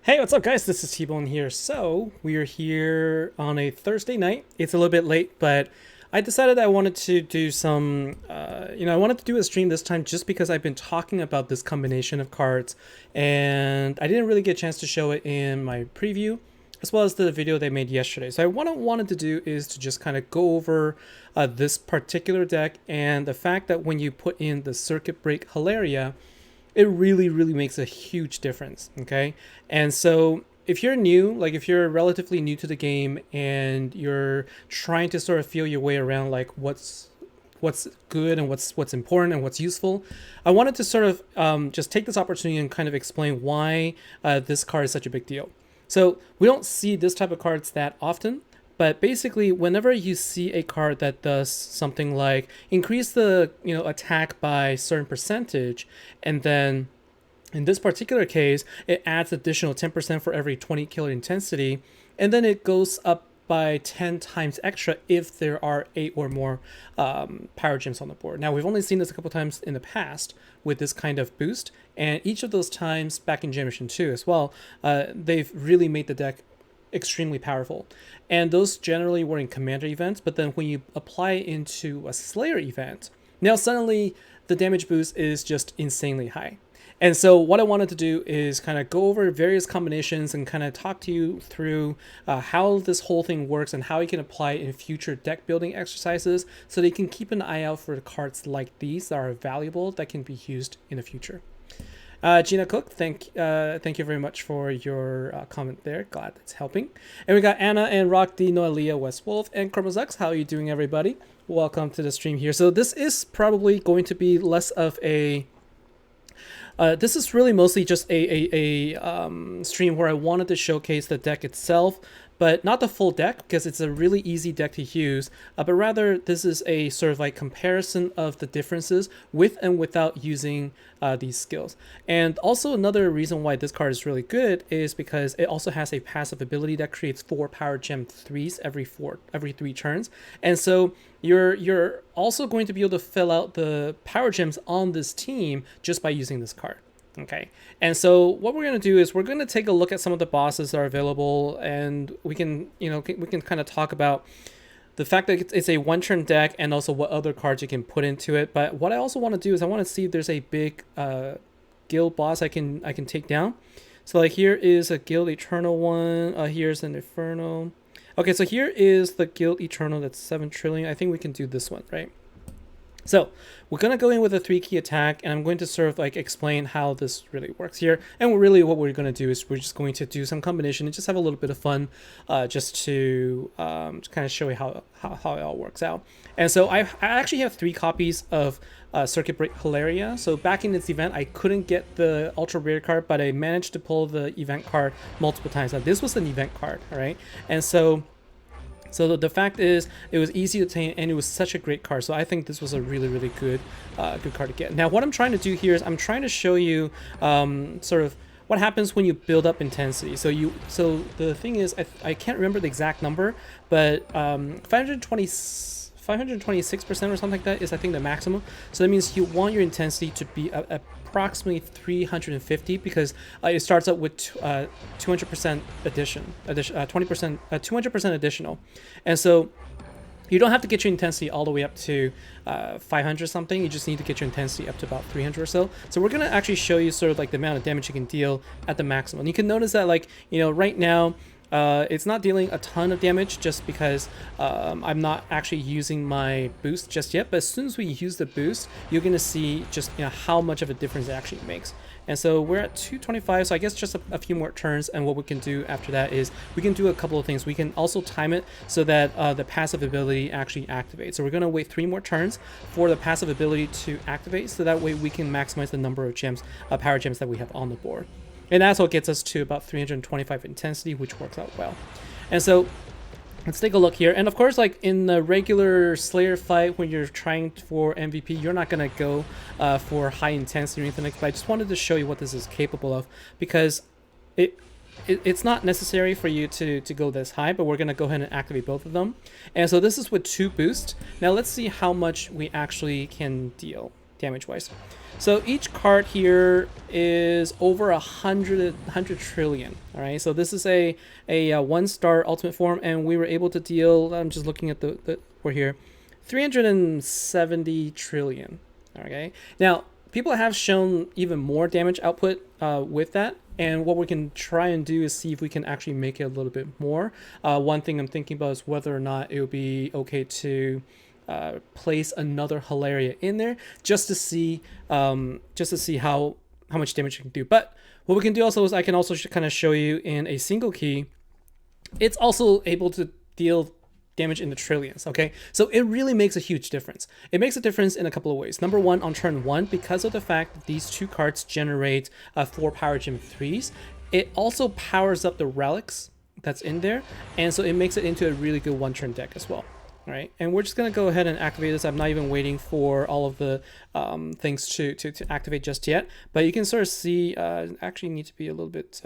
Hey, what's up, guys? This is TBone here. So, we are here on a Thursday night. It's a little bit late, but I decided I wanted to do some, I wanted to do a stream this time just because I've been talking about this combination of cards, and I didn't really get a chance to show it in my preview, as well as the video they made yesterday. So, what I wanted to do is to just kind of go over this particular deck and the fact that when you put in the Circuitbreak Hilaria, it really makes a huge difference. Okay, and so if you're new, like if you're relatively new to the game and you're trying to sort of feel your way around, like what's good and what's important and what's useful, I wanted to sort of just take this opportunity and kind of explain why this card is such a big deal. So we don't see this type of cards that often, but basically, whenever you see a card that does something like increase the attack by a certain percentage, and then in this particular case, it adds additional 10% for every 20 killer intensity, and then it goes up by 10 times extra if there are 8 or more power gems on the board. Now, we've only seen this a couple times in the past with this kind of boost, and each of those times back in Generation 2 as well, they've really made the deck extremely powerful. And those generally were in commander events, but then when you apply it into a Slayer event, now suddenly the damage boost is just insanely high. And so what I wanted to do is kind of go over various combinations and kind of talk to you through how this whole thing works and how you can apply it in future deck building exercises so that you can keep an eye out for the cards like these that are valuable that can be used in the future. Gina Cook, thank you very much for your comment there. Glad it's helping. And we got Anna and Rock D, Noelia, West Wolf, and Chromozux. How are you doing, everybody? Welcome to the stream here. So this is probably going to be less of a... this is really mostly just a stream where I wanted to showcase the deck itself, but not the full deck because it's a really easy deck to use, but rather this is a sort of like comparison of the differences with and without using these skills. And also another reason why this card is really good is because it also has a passive ability that creates 4 power gem 3s every 3 turns. And so you're also going to be able to fill out the power gems on this team just by using this card. Okay, and so what we're going to do is we're going to take a look at some of the bosses that are available, and we can kind of talk about the fact that it's a one-turn deck and also what other cards you can put into it. But what I also want to do is I want to see if there's a big guild boss I can take down. So like here is a Guild Eternal one. Here's an Inferno. Okay, so here is the Guild Eternal that's 7 trillion. I think we can do this one, right? So we're going to go in with a 3-key attack, and I'm going to sort of like explain how this really works here. And really what we're going to do is we're just going to do some combination and just have a little bit of fun just to kind of show you how it all works out. And so I actually have 3 copies of Circuitbreak Hilaria. So back in this event, I couldn't get the ultra rare card, but I managed to pull the event card multiple times. Now this was an event card, all right? And so the fact is, it was easy to obtain, and it was such a great card. So I think this was a really good card to get. Now, what I'm trying to do here is I'm trying to show you sort of what happens when you build up intensity. So the thing is, I can't remember the exact number, but 526% or something like that is, I think, the maximum. So that means you want your intensity to be approximately 350 because it starts out with 200% addition, 20%, 200% additional. And so you don't have to get your intensity all the way up to 500 something. You just need to get your intensity up to about 300 or so. So we're going to actually show you sort of like the amount of damage you can deal at the maximum. And you can notice that, like, right now, it's not dealing a ton of damage just because I'm not actually using my boost just yet. But as soon as we use the boost, you're going to see just how much of a difference it actually makes. And so we're at 225, so I guess just a few more turns, and what we can do after that is we can do a couple of things. We can also time it so that the passive ability actually activates. So we're going to wait 3 more turns for the passive ability to activate, so that way we can maximize the number of gems, power gems that we have on the board. And that's what gets us to about 325 intensity, which works out well. And so let's take a look here. And of course, like in the regular Slayer fight, when you're trying for MVP, you're not going to go for high intensity or anything like that. But I just wanted to show you what this is capable of, because it's not necessary for you to go this high, but we're going to go ahead and activate both of them. And so this is with 2 boosts. Now let's see how much we actually can deal. damage-wise. So each card here is over 100 trillion. All right, so this is a 1-star ultimate form, and we were able to deal. I'm just looking at we're here, 370 trillion. Okay, now people have shown even more damage output with that. And what we can try and do is see if we can actually make it a little bit more. One thing I'm thinking about is whether or not it would be okay to place another Hilaria in there just to see how much damage it can do. But what we can do also is I can also kind of show you in a single key, it's also able to deal damage in the trillions. Okay, so it really makes a huge difference. It makes a difference in a couple of ways. Number one, on turn 1, because of the fact that these 2 cards generate 4 power gem 3s, it also powers up the relics that's in there, and so it makes it into a really good 1-turn deck as well. All right, and we're just gonna go ahead and activate this. I'm not even waiting for all of the things to activate just yet, but you can sort of see. Actually, need to be a little bit.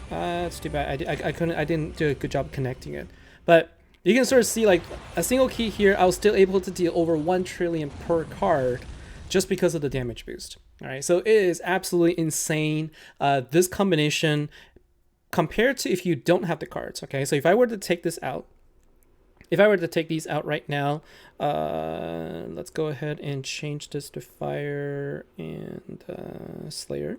That's too bad. I didn't do a good job connecting it, but you can sort of see like a single key here. I was still able to deal over 1 trillion per card, just because of the damage boost. All right, so it is absolutely insane. This combination, compared to if you don't have the cards. Okay, so if I were to take this out, if I were to take these out right now, let's go ahead and change this to Fire and Slayer.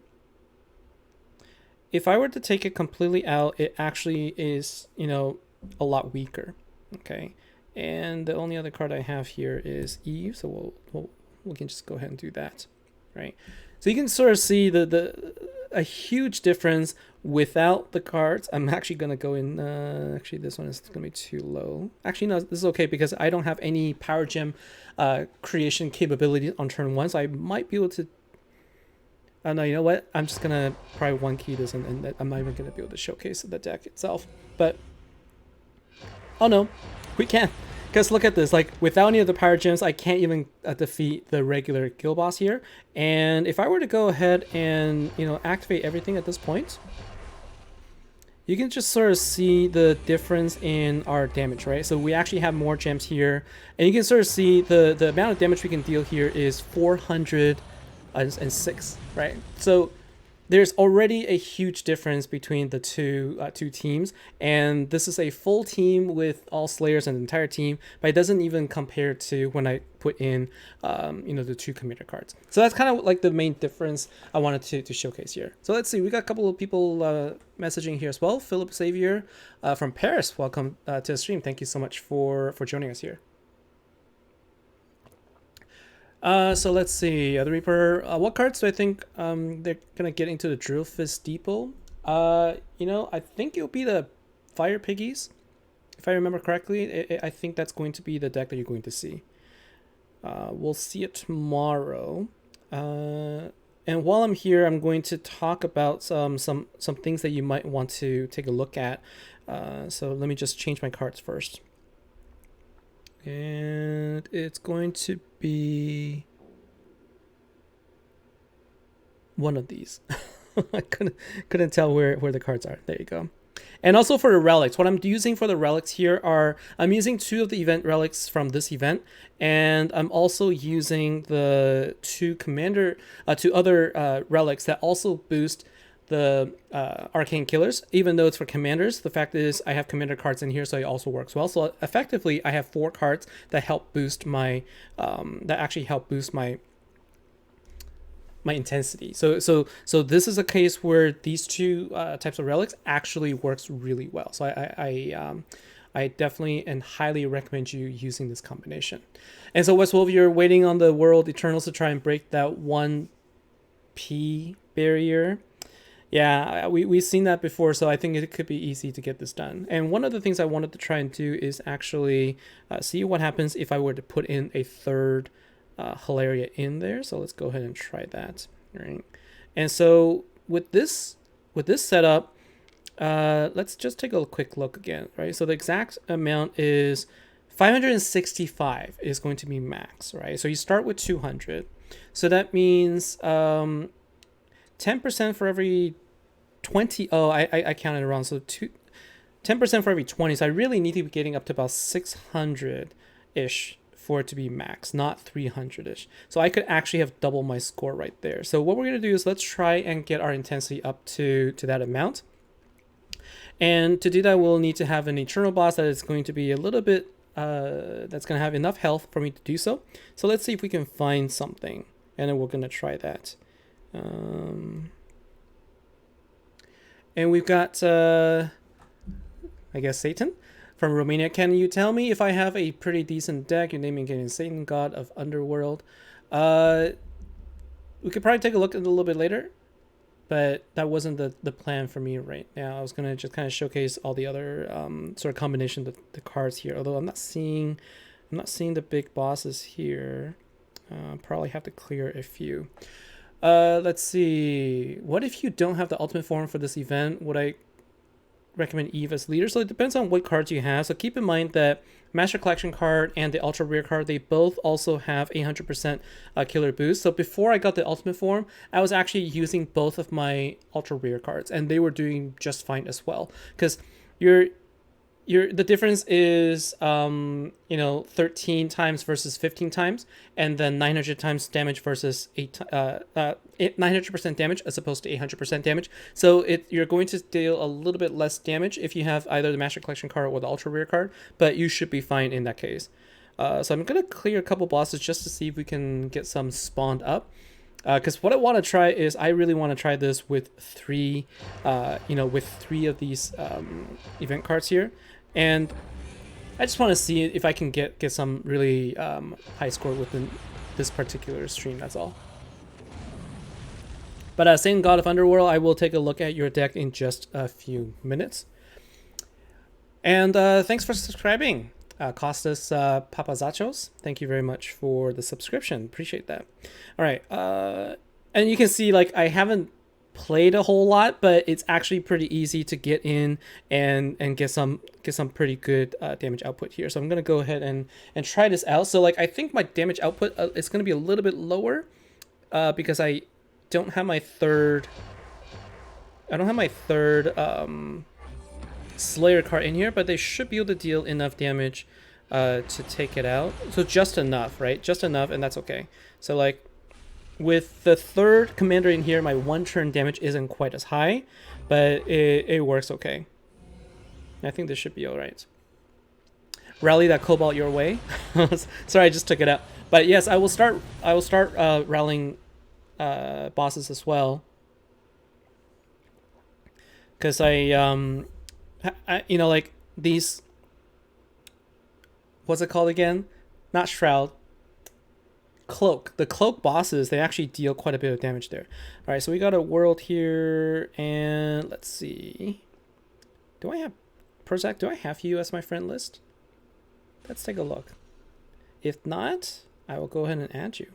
If I were to take it completely out, it actually is, you know, a lot weaker. Okay, and the only other card I have here is Eve, so we can just go ahead and do that, right? So you can sort of see a huge difference without the cards. I'm actually gonna go in. Actually, this one is gonna be too low. Actually, no, this is okay because I don't have any power gem creation capability on turn 1, so I might be able to. No, you know what? I'm just gonna probably 1-key this, and I'm not even gonna be able to showcase the deck itself. But oh no, we can. Because look at this, like without any of the power gems, I can't even defeat the regular guild boss here. And if I were to go ahead and, you know, activate everything at this point, you can just sort of see the difference in our damage, right? So we actually have more gems here, and you can sort of see the amount of damage we can deal here is 406, right? So there's already a huge difference between the two teams, and this is a full team with all Slayers and the entire team, but it doesn't even compare to when I put in, you know, the 2 commander cards. So that's kind of like the main difference I wanted to showcase here. So let's see, we got a couple of people messaging here as well. Philip Xavier from Paris, welcome to the stream. Thank you so much for joining us here. So let's see, the Reaper, what cards do I think they're gonna get into the Drill Fist Depot? You know, I think it'll be the Fire Piggies, if I remember correctly. I think that's going to be the deck that you're going to see. We'll see it tomorrow. And while I'm here, I'm going to talk about some things that you might want to take a look at. So let me just change my cards first. And it's going to be one of these. I couldn't tell where the cards are. There you go. And also for the relics, what I'm using for the relics here are, I'm using 2 of the event relics from this event, and I'm also using the 2 other relics that also boost the arcane killers. Even though it's for commanders, the fact is I have commander cards in here, so it also works well. So effectively I have 4 cards that help boost my my intensity. So this is a case where these 2 types of relics actually works really well. So I definitely and highly recommend you using this combination. And so Westwolf, you're waiting on the World Eternals to try and break that 1P barrier. Yeah, we've seen that before, so I think it could be easy to get this done. And one of the things I wanted to try and do is actually see what happens if I were to put in a 3rd Hilaria in there. So let's go ahead and try that. Right. And so with this setup, let's just take a quick look again. Right. So the exact amount is 565 is going to be max. Right. So you start with 200. So that means 10% for every 20. Oh, I counted it wrong. So 10% for every 20. So I really need to be getting up to about 600-ish for it to be max, not 300-ish. So I could actually have double my score right there. So what we're going to do is let's try and get our intensity up to that amount. And to do that, we'll need to have an eternal boss that is going to be a little bit, that's going to have enough health for me to do so. So let's see if we can find something. And then we're going to try that. And we've got, I guess, Satan from Romania. Can you tell me if I have a pretty decent deck? You're naming it Satan, God of Underworld. We could probably take a look at it a little bit later, but that wasn't the plan for me right now. I was going to just kind of showcase all the other sort of combination of the cards here, although I'm not seeing the big bosses here. Probably have to clear a few. Let's see. What if you don't have the ultimate form for this event? Would I recommend Eve as leader? So it depends on what cards you have. So keep in mind that Master Collection card and the Ultra Rare card, they both also have 100% killer boost. So before I got the ultimate form, I was actually using both of my Ultra Rare cards, and they were doing just fine as well. Because the difference is 13 times versus 15 times, and then 900 times damage versus 900% damage as opposed to 800% damage. So you're going to deal a little bit less damage if you have either the Master Collection card or the Ultra Rare card, but you should be fine in that case. So I'm gonna clear a couple bosses just to see if we can get some spawned up. Because what I want to try is I really want to try this with three of these event cards here. And I just want to see if I can get some really high score within this particular stream, that's all. But Satan, God of Underworld, I will take a look at your deck in just a few minutes. And thanks for subscribing, Costas Papazachos. Thank you very much for the subscription. Appreciate that. All right. And you can see, like, I haven't played a whole lot, but it's actually pretty easy to get in and get some pretty good damage output here. So I'm gonna go ahead and try this out. So like I think my damage output is gonna be a little bit lower because I don't have my third Slayer card in here, but they should be able to deal enough damage to take it out. So just enough, right? Just enough, and that's okay. So like with the third commander in here, my one turn damage isn't quite as high, but it works okay. I think this should be all right. Rally that cobalt your way. Sorry, I just took it out. But yes, I will start rallying bosses as well. Because I like these, what's it called again? Not Shroud. Cloak. The cloak bosses, they actually deal quite a bit of damage there. All right, so we got a world here, and let's see. Do I have Prozac? Do I have you as my friend list? Let's take a look. If not, I will go ahead and add you.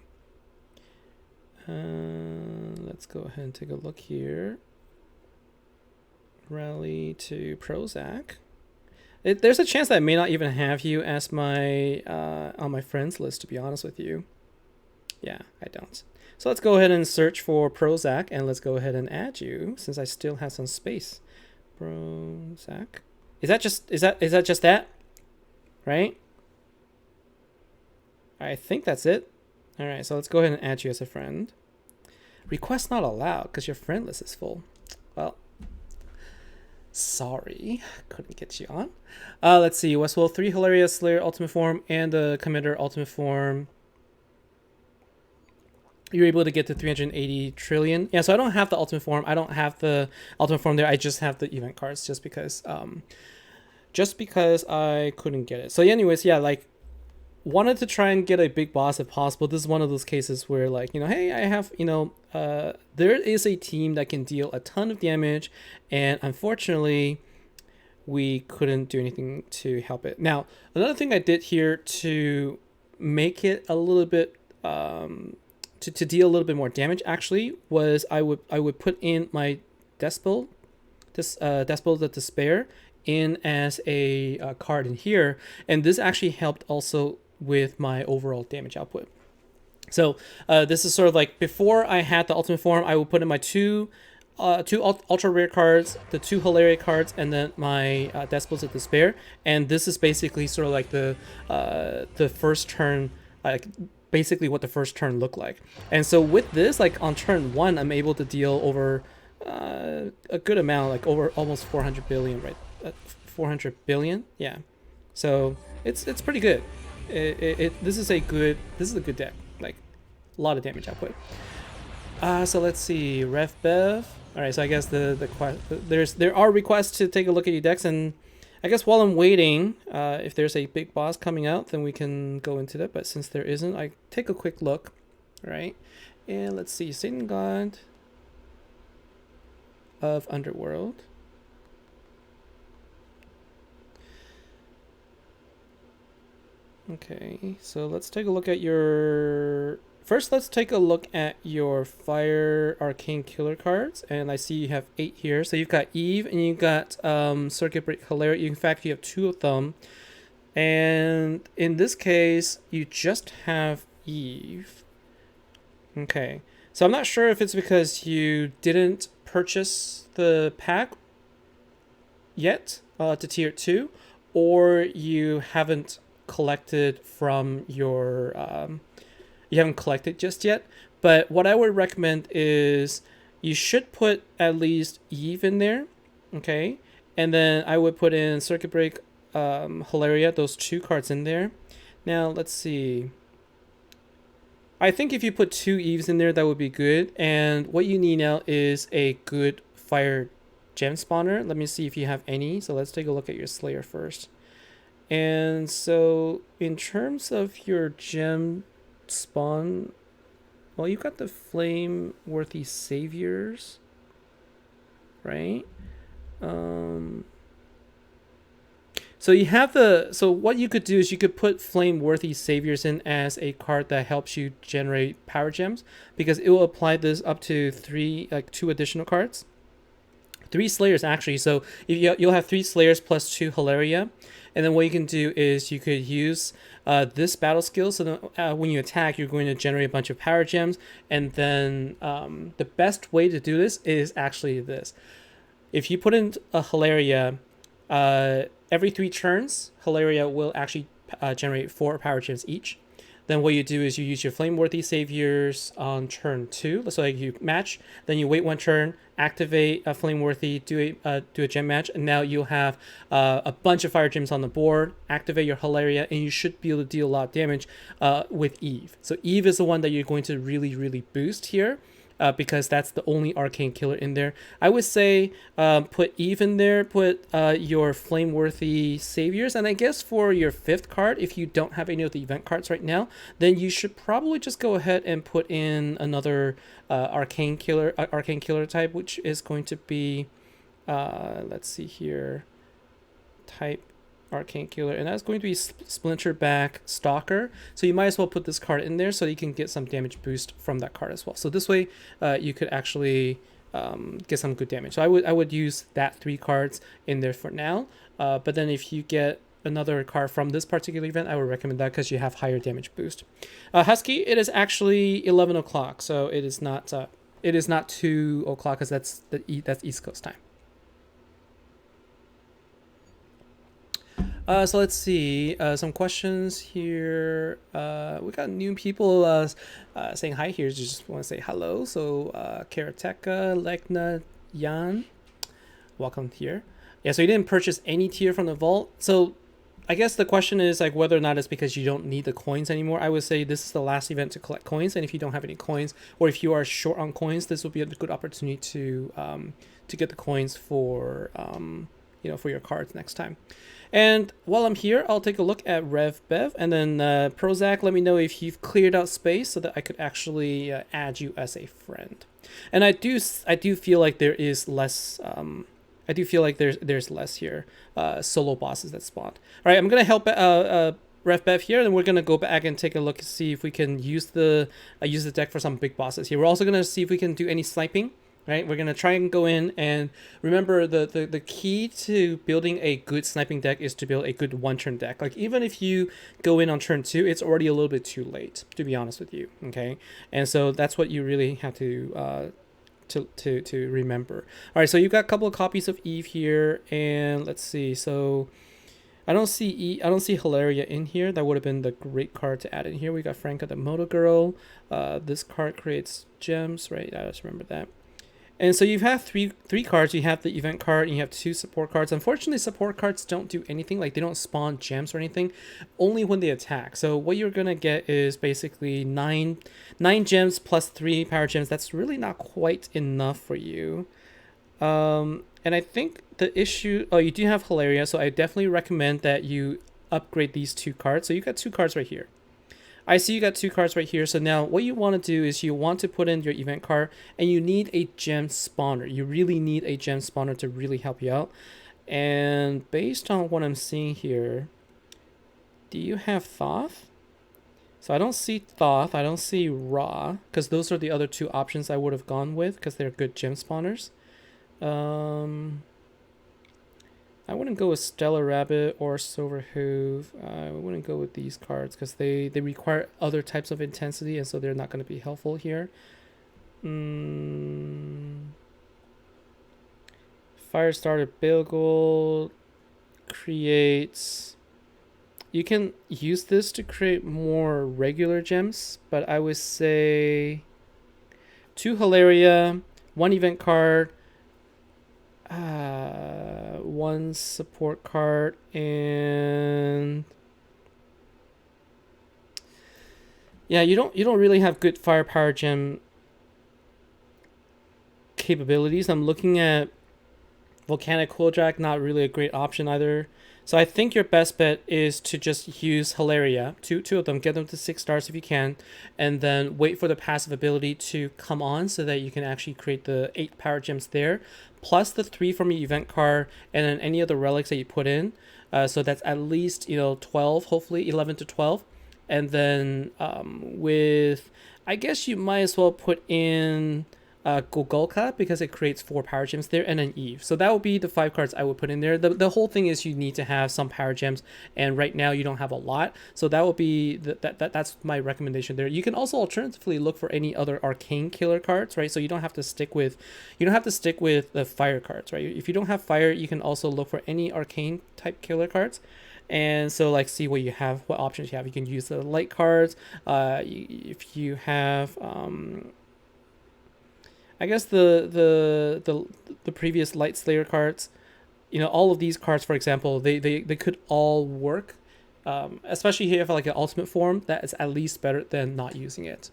Let's go ahead and take a look here. Rally to Prozac. There's a chance that I may not even have you as my on my friends list, to be honest with you. Yeah, I don't. So let's go ahead and search for Prozac, and let's go ahead and add you since I still have some space. Prozac. Is that just that? Right? I think that's it. All right, so let's go ahead and add you as a friend. Request not allowed because your friend list is full. Well, sorry, couldn't get you on. Let's see. Westworld 3 Hilaria Slayer Ultimate Form and the Commander Ultimate Form. You're able to get to 380 trillion. Yeah, so I don't have the ultimate form. I don't have the ultimate form there. I just have the event cards just because I couldn't get it. So anyways, yeah, like wanted to try and get a big boss if possible. This is one of those cases where like, hey, I have, there is a team that can deal a ton of damage, and unfortunately we couldn't do anything to help it. Now, another thing I did here to make it a little bit to deal a little bit more damage actually was I would put in my Despel the Despair in as a card in here, and this actually helped also with my overall damage output. So this is sort of like before I had the ultimate form, I would put in my two ultra rare cards, the 2 Hilaria cards, and then my Despos of Despair. And this is basically sort of like the first turn, like basically what the first turn looked like. And so with this, like on turn 1, I'm able to deal over a good amount, like over almost 400 billion, right? 400 billion, yeah. So it's pretty good. This is a good deck, like a lot of damage output. So let's see, Ref Bev. All right, so I guess there are requests to take a look at your decks, and I guess while I'm waiting, if there's a big boss coming out, then we can go into that. But since there isn't, I take a quick look. All right, and let's see, Satan God of Underworld. Okay, so let's take a look at your... First, let's take a look at your Fire Arcane Killer cards. And I see you have 8 here. So you've got Eve and you've got Circuitbreak Hilaria. In fact, you have 2 of them. And in this case, you just have Eve. Okay, so I'm not sure if it's because you didn't purchase the pack yet to tier 2, or you haven't collected from your you haven't collected just yet. But what I would recommend is you should put at least Eve in there, okay? And then I would put in Circuit Break Hilaria, those 2 cards in there. Now let's see, I think if you put 2 Eves in there, that would be good. And what you need now is a good fire gem spawner. Let me see if you have any. So let's take a look at your Slayer first. And so in terms of your gem spawn, well, you've got the flame worthy saviors, right? So you have so what you could do is you could put flame worthy saviors in as a card that helps you generate power gems, because it will apply this up to 2 additional cards. 3 Slayers actually. So if you'll have 3 Slayers plus 2 Hilaria. And then what you can do is you could use this battle skill. So then, when you attack, you're going to generate a bunch of power gems. And then the best way to do this is actually this. If you put in a Hilaria, every 3 turns, Hilaria will actually generate 4 power gems each. Then what you do is you use your flame-worthy saviors on turn 2. So like you match, then you wait 1 turn, activate a flame-worthy, do a gem match, and now you'll have a bunch of fire gems on the board. Activate your Hilaria, and you should be able to deal a lot of damage with Eve. So Eve is the one that you're going to really boost here. Because that's the only arcane killer in there. I would say put Eve in there, put your flame-worthy saviors, and I guess for your 5th card, if you don't have any of the event cards right now, then you should probably just go ahead and put in another arcane killer type, which is going to be, let's see here, type arcane killer, and that's going to be Splinterback Stalker. So you might as well put this card in there so you can get some damage boost from that card as well. So this way you could actually get some good damage. So I would use that 3 cards in there for now, but then if you get another card from this particular event, I would recommend that because you have higher damage boost. Husky, it is actually 11 o'clock, so it is not 2 o'clock, because that's East Coast time. So let's see, some questions here. We got new people saying hi here. Just want to say hello. So Karateka, Legna, Jan, welcome here. Yeah, so you didn't purchase any tier from the vault. So I guess the question is like whether or not it's because you don't need the coins anymore. I would say this is the last event to collect coins, and if you don't have any coins, or if you are short on coins, this will be a good opportunity to get the coins for for your cards next time. And while I'm here, I'll take a look at Rev Bev, and then Prozac, let me know if you've cleared out space so that I could actually add you as a friend. And I do feel like there is less. I do feel like there's less here solo bosses that spawned. All right, I'm gonna help Rev Bev here, and we're gonna go back and take a look to see if we can use the deck for some big bosses here. We're also gonna see if we can do any sniping. Right, we're gonna try and go in, and remember the key to building a good sniping deck is to build a good 1-turn deck. Like even if you go in on turn 2, it's already a little bit too late, to be honest with you. Okay, and so that's what you really have to to remember. All right, so you've got a couple of copies of Eve here, and let's see. So I don't see Hilaria in here. That would have been the great card to add in here. We got Franca the Moto Girl. This card creates gems, right? I just remember that. And so you have three cards. You have the event card and you have 2 support cards. Unfortunately, support cards don't do anything. Like, they don't spawn gems or anything, only when they attack. So what you're gonna get is basically 9 gems plus 3 power gems. That's really not quite enough for you. And I think the issue, you do have Hilaria, so I definitely recommend that you upgrade these 2 cards. So you got 2 cards right here. I see you got 2 cards right here. So now what you want to do is you want to put in your event card, and you need a gem spawner. You really need a gem spawner to really help you out. And based on what I'm seeing here, do you have Thoth? So I don't see Thoth. I don't see Ra, because those are the other 2 options I would have gone with, because they're good gem spawners. I wouldn't go with Stellar Rabbit or Silver Hoof. I wouldn't go with these cards because they require other types of intensity, and so they're not going to be helpful here. Firestarter Bilgold creates... You can use this to create more regular gems, but I would say 2 Hilaria, 1 event card, 1 support card, and yeah, you don't really have good firepower gem capabilities. I'm looking at Volcanic Quilljack, not really a great option either. So I think your best bet is to just use Hilaria, two of them, get them to 6 stars if you can, and then wait for the passive ability to come on so that you can actually create the 8 power gems there, plus the 3 from your event card, and then any other relics that you put in. So that's at least 12, hopefully 11 to 12, and then with, I guess you might as well put in Gogolka, because it creates 4 power gems there, and then Eve. So that would be the 5 cards I would put in there. The whole thing is you need to have some power gems, and right now you don't have a lot. So that would be that's my recommendation there. You can also alternatively look for any other arcane killer cards, right? So you don't have to stick with the fire cards, right? If you don't have fire, you can also look for any arcane type killer cards. And so, like, see what you have, what options you have. You can use the light cards. If you have I guess the previous Light Slayer cards, all of these cards, for example, they could all work, especially here if like an ultimate form. That is at least better than not using it.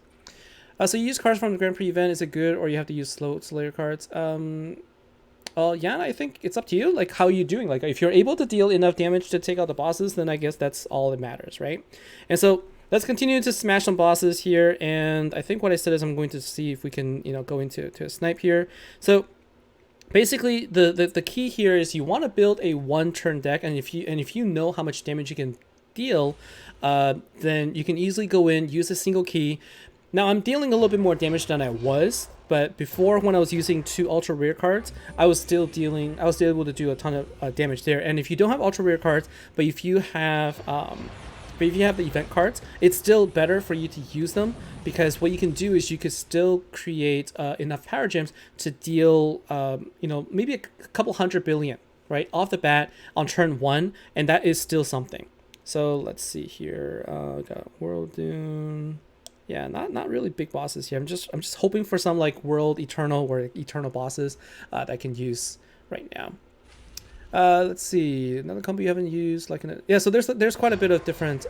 So you use cards from the Grand Prix event. Is it good, or you have to use slow Slayer cards? Well, yeah, I think it's up to you. Like, how are you doing? Like, if you're able to deal enough damage to take out the bosses, then I guess that's all that matters, right? And so let's continue to smash some bosses here, and I think what I said is I'm going to see if we can, go into a snipe here. So basically, the key here is you want to build a 1-turn deck, and if you know how much damage you can deal, then you can easily go in, use a single key. Now I'm dealing a little bit more damage than I was, but before, when I was using 2 ultra rare cards, I was still able to do a ton of damage there. And if you don't have ultra rare cards, but if you have the event cards, it's still better for you to use them, because what you can do is you could still create enough power gems to deal, maybe a couple 100 billion, right, off the bat on turn 1, and that is still something. So let's see here. Got World Doom. Yeah, not really big bosses here. I'm just hoping for some like World Eternal or Eternal bosses that I can use right now. Let's see, another combo you haven't used, so there's quite a bit of different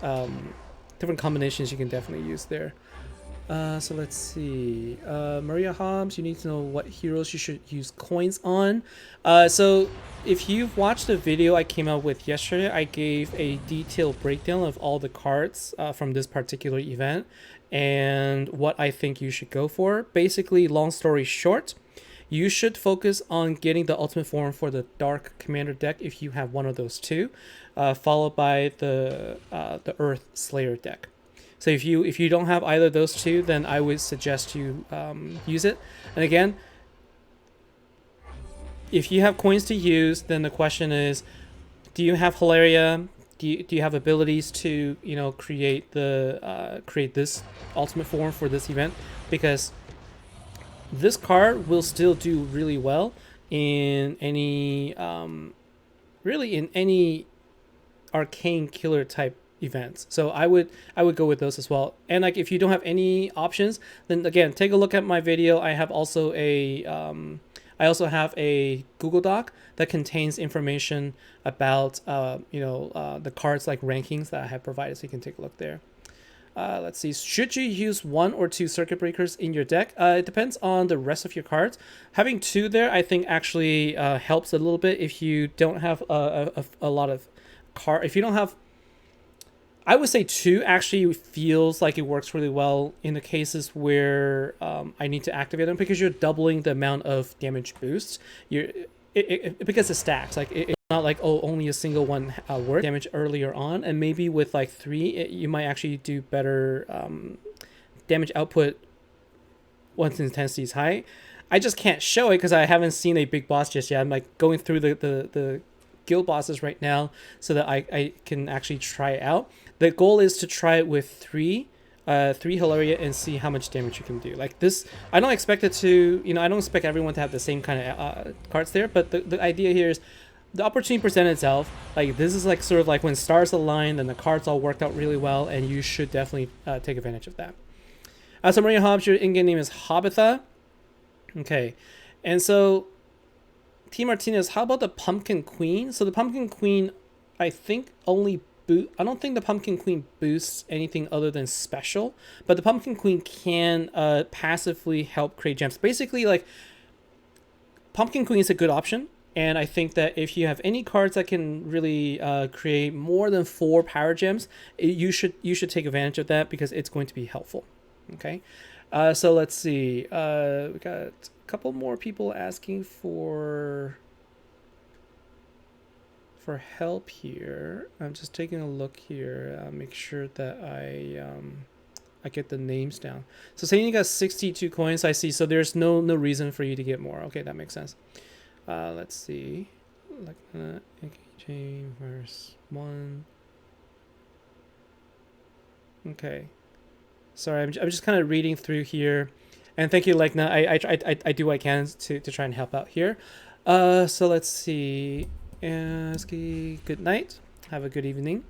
combinations you can definitely use there. So let's see, Maria Hobbs, you need to know what heroes you should use coins on. So if you've watched the video I came out with yesterday, I gave a detailed breakdown of all the cards from this particular event and what I think you should go for. Basically, long story short, you should focus on getting the ultimate form for the Dark Commander deck if you have one of those 2, followed by the Earth Slayer deck. So if you don't have either of those 2, then I would suggest you use it. And again, if you have coins to use, then the question is, do you have Hilaria? Do you have abilities to create this ultimate form for this event? Because this card will still do really well in any really in any arcane killer type events. So I would go with those as well. And like if you don't have any options, then again take a look at my video. I also have a Google Doc that contains information about the cards like rankings that I have provided, so you can take a look there. Let's see. Should you use 1 or 2 circuit breakers in your deck? It depends on the rest of your cards. Having 2 there, I think actually helps a little bit if you don't have a lot of if you don't have. I would say 2 actually feels like it works really well in the cases where I need to activate them, because you're doubling the amount of damage boosts. Because it stacks. Like it's not like, oh, only a single one works damage earlier on, and maybe with like 3 you might actually do better damage output once intensity is high. I just can't show it because I haven't seen a big boss just yet. I'm like going through the guild bosses right now so that I can actually try it out. The goal is to try it with 3 Hilaria and see how much damage you can do. Like this, I don't expect it to, I don't expect everyone to have the same kind of cards there, but the idea here is the opportunity presented itself. Like this is like sort of like when stars align and the cards all worked out really well, and you should definitely take advantage of that. So Maria Hobbs, your in-game name is Hobbitha. Okay, and so T Martinez, how about the Pumpkin Queen? So the Pumpkin Queen, I think I don't think the Pumpkin Queen boosts anything other than special, but the Pumpkin Queen can passively help create gems. Basically, like Pumpkin Queen is a good option, and I think that if you have any cards that can really create more than 4 power gems, you should take advantage of that because it's going to be helpful. Okay, so let's see. We got a couple more people asking for help here. I'm just taking a look here. Make sure that I get the names down. So saying you got 62 coins, I see. So there's no reason for you to get more. Okay, that makes sense. Let's see. Like AKJ verse 1. Okay. Sorry, I'm just kind of reading through here. And thank you, Lekna. I do what I can to try and help out here. So let's see. Ski, good night. Have a good evening.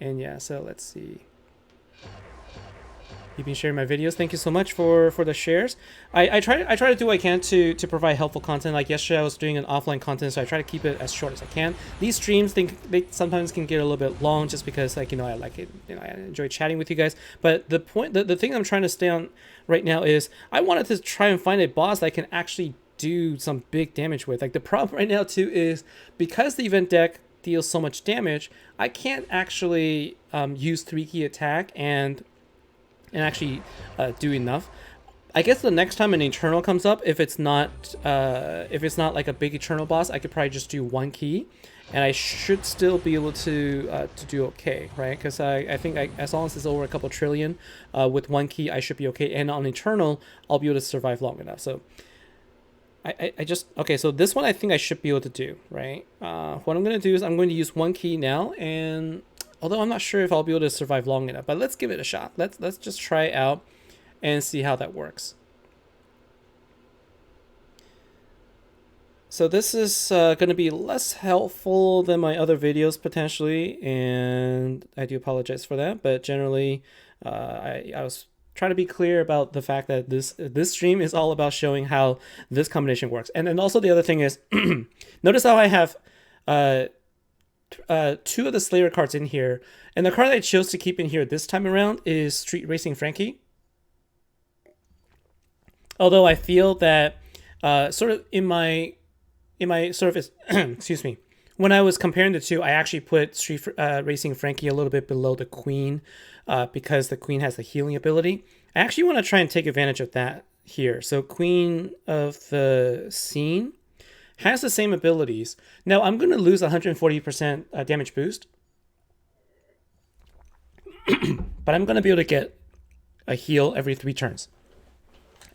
And yeah, so let's see. You've been sharing my videos. Thank you so much for the shares. I try to do what I can to provide helpful content. Like yesterday, I was doing an offline content, so I try to keep it as short as I can. These streams, they sometimes can get a little bit long, just because I like it. I enjoy chatting with you guys. But the thing I'm trying to stay on right now is I wanted to try and find a boss that I can actually do some big damage with. Like the problem right now too is because the event deck deals so much damage, I can't actually use 3 key attack and actually do enough. I guess the next time an Eternal comes up, if it's not like a big Eternal boss, I could probably just do 1 key, and I should still be able to do okay, right? Because I think as long as it's over a couple trillion, with 1 key, I should be okay. And on Eternal, I'll be able to survive long enough. So I just, okay, so this one I think I should be able to do, right? What I'm going to do is I'm going to use 1 key now, and although I'm not sure if I'll be able to survive long enough, but let's give it a shot. Let's just try it out and see how that works. So this is going to be less helpful than my other videos potentially, and I do apologize for that, but generally I was trying to be clear about the fact that this stream is all about showing how this combination works. And then also the other thing is, notice how I have 2 of the Slayer cards in here, and the card I chose to keep in here this time around is Street Racing Frankie. Although I feel that sort of in my sort of excuse me, when I was comparing the 2, I actually put Street Racing Frankie a little bit below the Queen, because the Queen has the healing ability. I actually want to try and take advantage of that here. So Queen of the Scene has the same abilities. Now I'm going to lose 140% damage boost, but I'm going to be able to get a heal every 3 turns,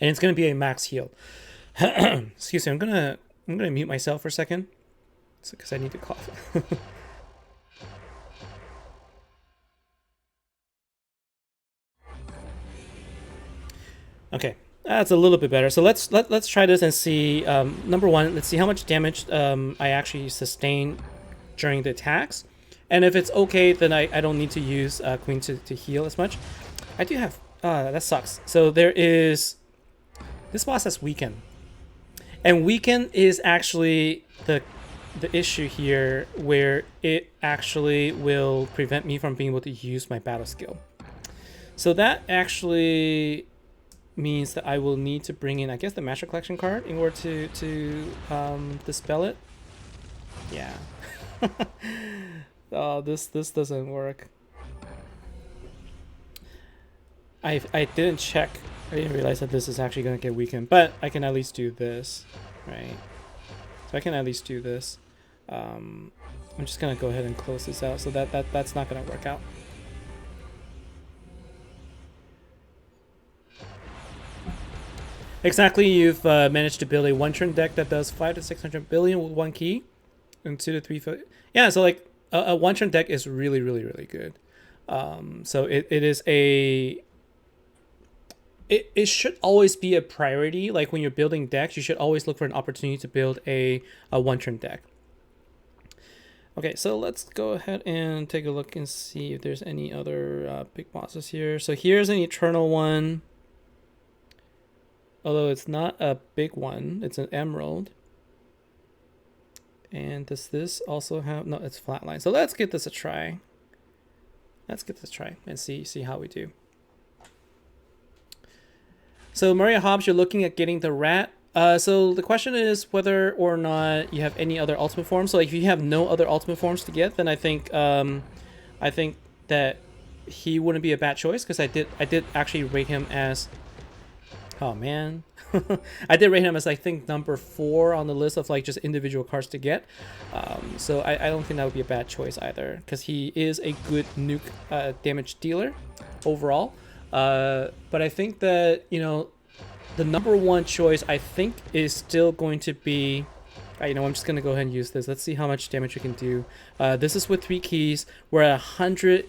and it's going to be a max heal. Excuse me, I'm gonna mute myself for a second, because I need to cough. Okay, That's a little bit better. So let's try this and see. Number one, let's see how much damage I actually sustain during the attacks, and if it's okay, then I don't need to use Queen to heal as much. I do have that sucks. So there is this boss has weaken, and weaken is actually the issue here, where it actually will prevent me from being able to use my battle skill. So that actually means that I will need to bring in, I guess, the Master Collection card in order to dispel it. Yeah. Oh, this doesn't work. I didn't check. I didn't realize that this is actually going to get weakened, but I can at least do this, right? So I can at least do this. I'm just going to go ahead and close this out, so that's not going to work out. Exactly, you've managed to build a one-turn deck that does 500 to 600 billion with one key, and 2 to 3. Yeah, so like a one-turn deck is really, really, really good. So it is a. It should always be a priority. Like when you're building decks, you should always look for an opportunity to build a one-turn deck. Okay, so let's go ahead and take a look and see if there's any other big bosses here. So here's an Eternal one. Although it's not a big one, it's an emerald. And does this also have, no, it's flatline. So let's give this a try. Let's give this a try and see how we do. So Maria Hobbs, you're looking at getting the rat. So the question is whether or not you have any other ultimate forms. So like if you have no other ultimate forms to get, then I think that he wouldn't be a bad choice, because I did actually rate him as, oh man, I did rate him as, I think, number 4 on the list of like just individual cards to get. So I don't think that would be a bad choice either, because he is a good nuke damage dealer overall. But I think that, you know, the number 1 choice I think is still going to be, you know, I'm just going to go ahead and use this. Let's see how much damage we can do. This is with 3 keys. We're at 100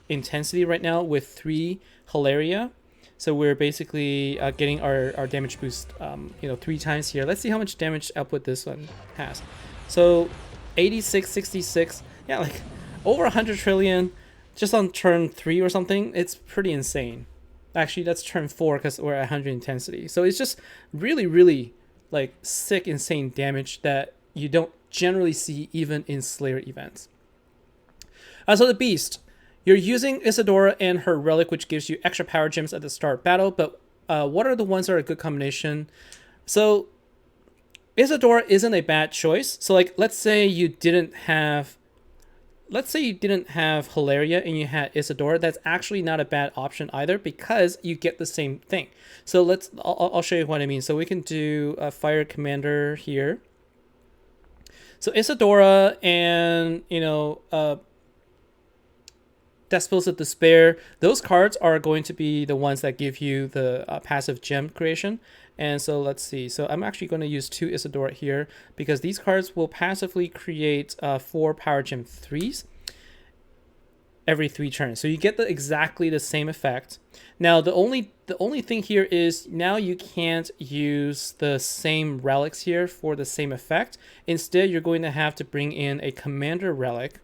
intensity right now with 3 Hilaria. So we're basically getting our damage boost, you know, 3 times here. Let's see how much damage output this one has. So 86, 66, yeah, like over 100 trillion just on turn 3 or something. It's pretty insane. Actually, that's turn 4 because we're at 100 intensity. So it's just really, really like sick, insane damage that you don't generally see even in Slayer events. So the Beast. You're using Isadora and her relic, which gives you extra power gems at the start of battle, but what are the ones that are a good combination? So Isadora isn't a bad choice. So like, let's say you didn't have Hilaria and you had Isadora. That's actually not a bad option either, because you get the same thing. So I'll show you what I mean. So we can do a Fire Commander here. So Isadora and, you know, Despos of Despair, those cards are going to be the ones that give you the passive gem creation. And so let's see. So I'm actually going to use 2 Isadora here, because these cards will passively create 4 power gem 3s every 3 turns. So you get exactly the same effect. Now the only thing here is now you can't use the same relics here for the same effect. Instead, you're going to have to bring in a commander relic,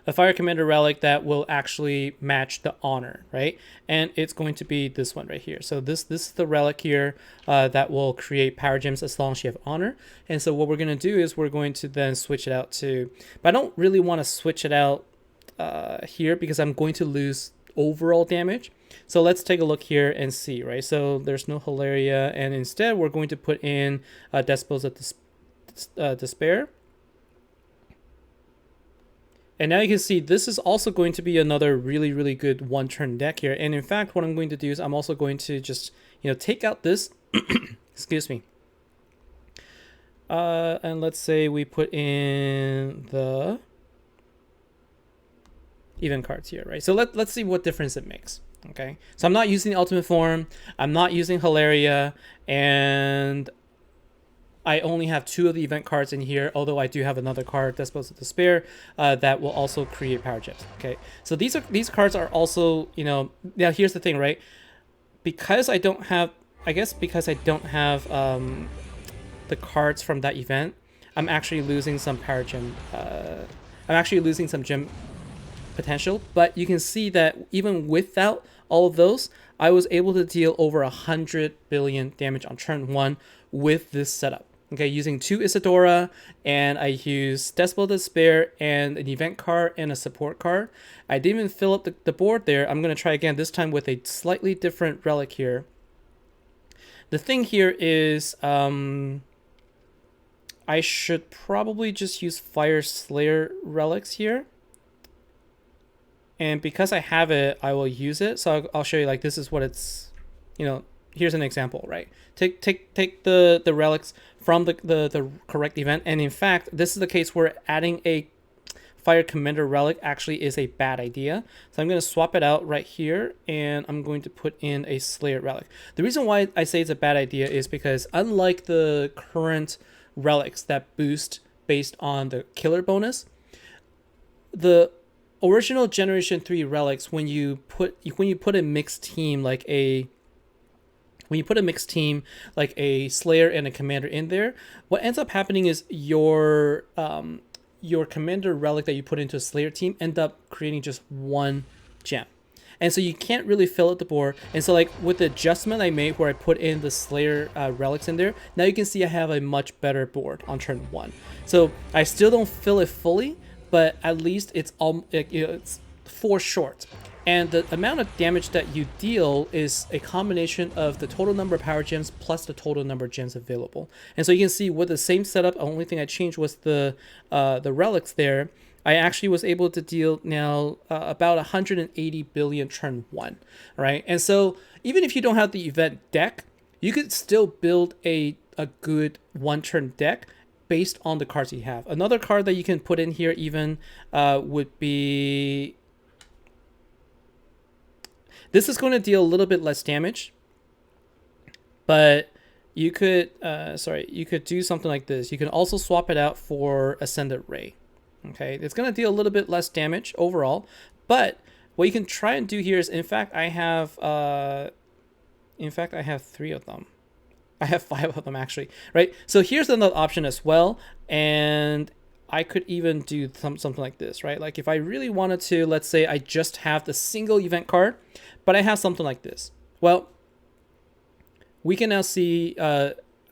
a Fire Commander relic that will actually match the honor, right? And it's going to be this one right here. So this is the relic here that will create power gems as long as you have honor. And so what we're going to do is we're going to then switch it out to, but I don't really want to switch it out here because I'm going to lose overall damage. So let's take a look here and see, right? So there's no Hilaria, and instead we're going to put in Despos of Despair. And now you can see this is also going to be another really, really good one-turn deck here. And in fact, what I'm going to do is I'm also going to just, you know, take out this, excuse me. And let's say we put in the event cards here, right? So let's see what difference it makes, okay? So I'm not using the ultimate form. I'm not using Hilaria, and I only have 2 of the event cards in here, although I do have another card, Despos of Despair, that will also create power gems. Okay, so these cards are also, you know, now here's the thing, right? because I don't have, I guess because I don't have the cards from that event, I'm actually losing some power gem. I'm actually losing some gem potential, but you can see that even without all of those, I was able to deal over 100 billion damage on turn 1 with this setup. Okay, using 2 Isadora, and I used Decibel Despair and an event card and a support card. I didn't even fill up the board there. I'm going to try again, this time with a slightly different relic here. The thing here is I should probably just use Fire Slayer relics here. And because I have it, I will use it. So I'll show you, like, this is what it's, you know, here's an example, right? Take the relics from the correct event. And in fact, this is the case where adding a Fire Commander relic actually is a bad idea. So I'm going to swap it out right here, and I'm going to put in a Slayer relic. The reason why I say it's a bad idea is because unlike the current relics that boost based on the killer bonus, the original Generation 3 relics, when you put a mixed team like a Slayer and a Commander in there, what ends up happening is your Commander relic that you put into a Slayer team end up creating just 1 gem. And so you can't really fill out the board. And so, like, with the adjustment I made where I put in the Slayer relics in there, now you can see I have a much better board on turn 1. So I still don't fill it fully, but at least it's it's 4 short. And the amount of damage that you deal is a combination of the total number of power gems plus the total number of gems available. And so you can see with the same setup, the only thing I changed was the relics there. I actually was able to deal now about 180 billion turn 1, right? And so even if you don't have the event deck, you could still build a good 1-turn deck based on the cards you have. Another card that you can put in here even would be... This is going to deal a little bit less damage, but you could you could do something like this. You can also swap it out for Ascendant Ray. Okay, it's going to deal a little bit less damage overall, but what you can try and do here is, in fact, I have 3 of them. I have 5 of them actually, right? So here's another option as well, and I could even do something like this, right? Like if I really wanted to, let's say I just have the single event card, but I have something like this. Well, we can now see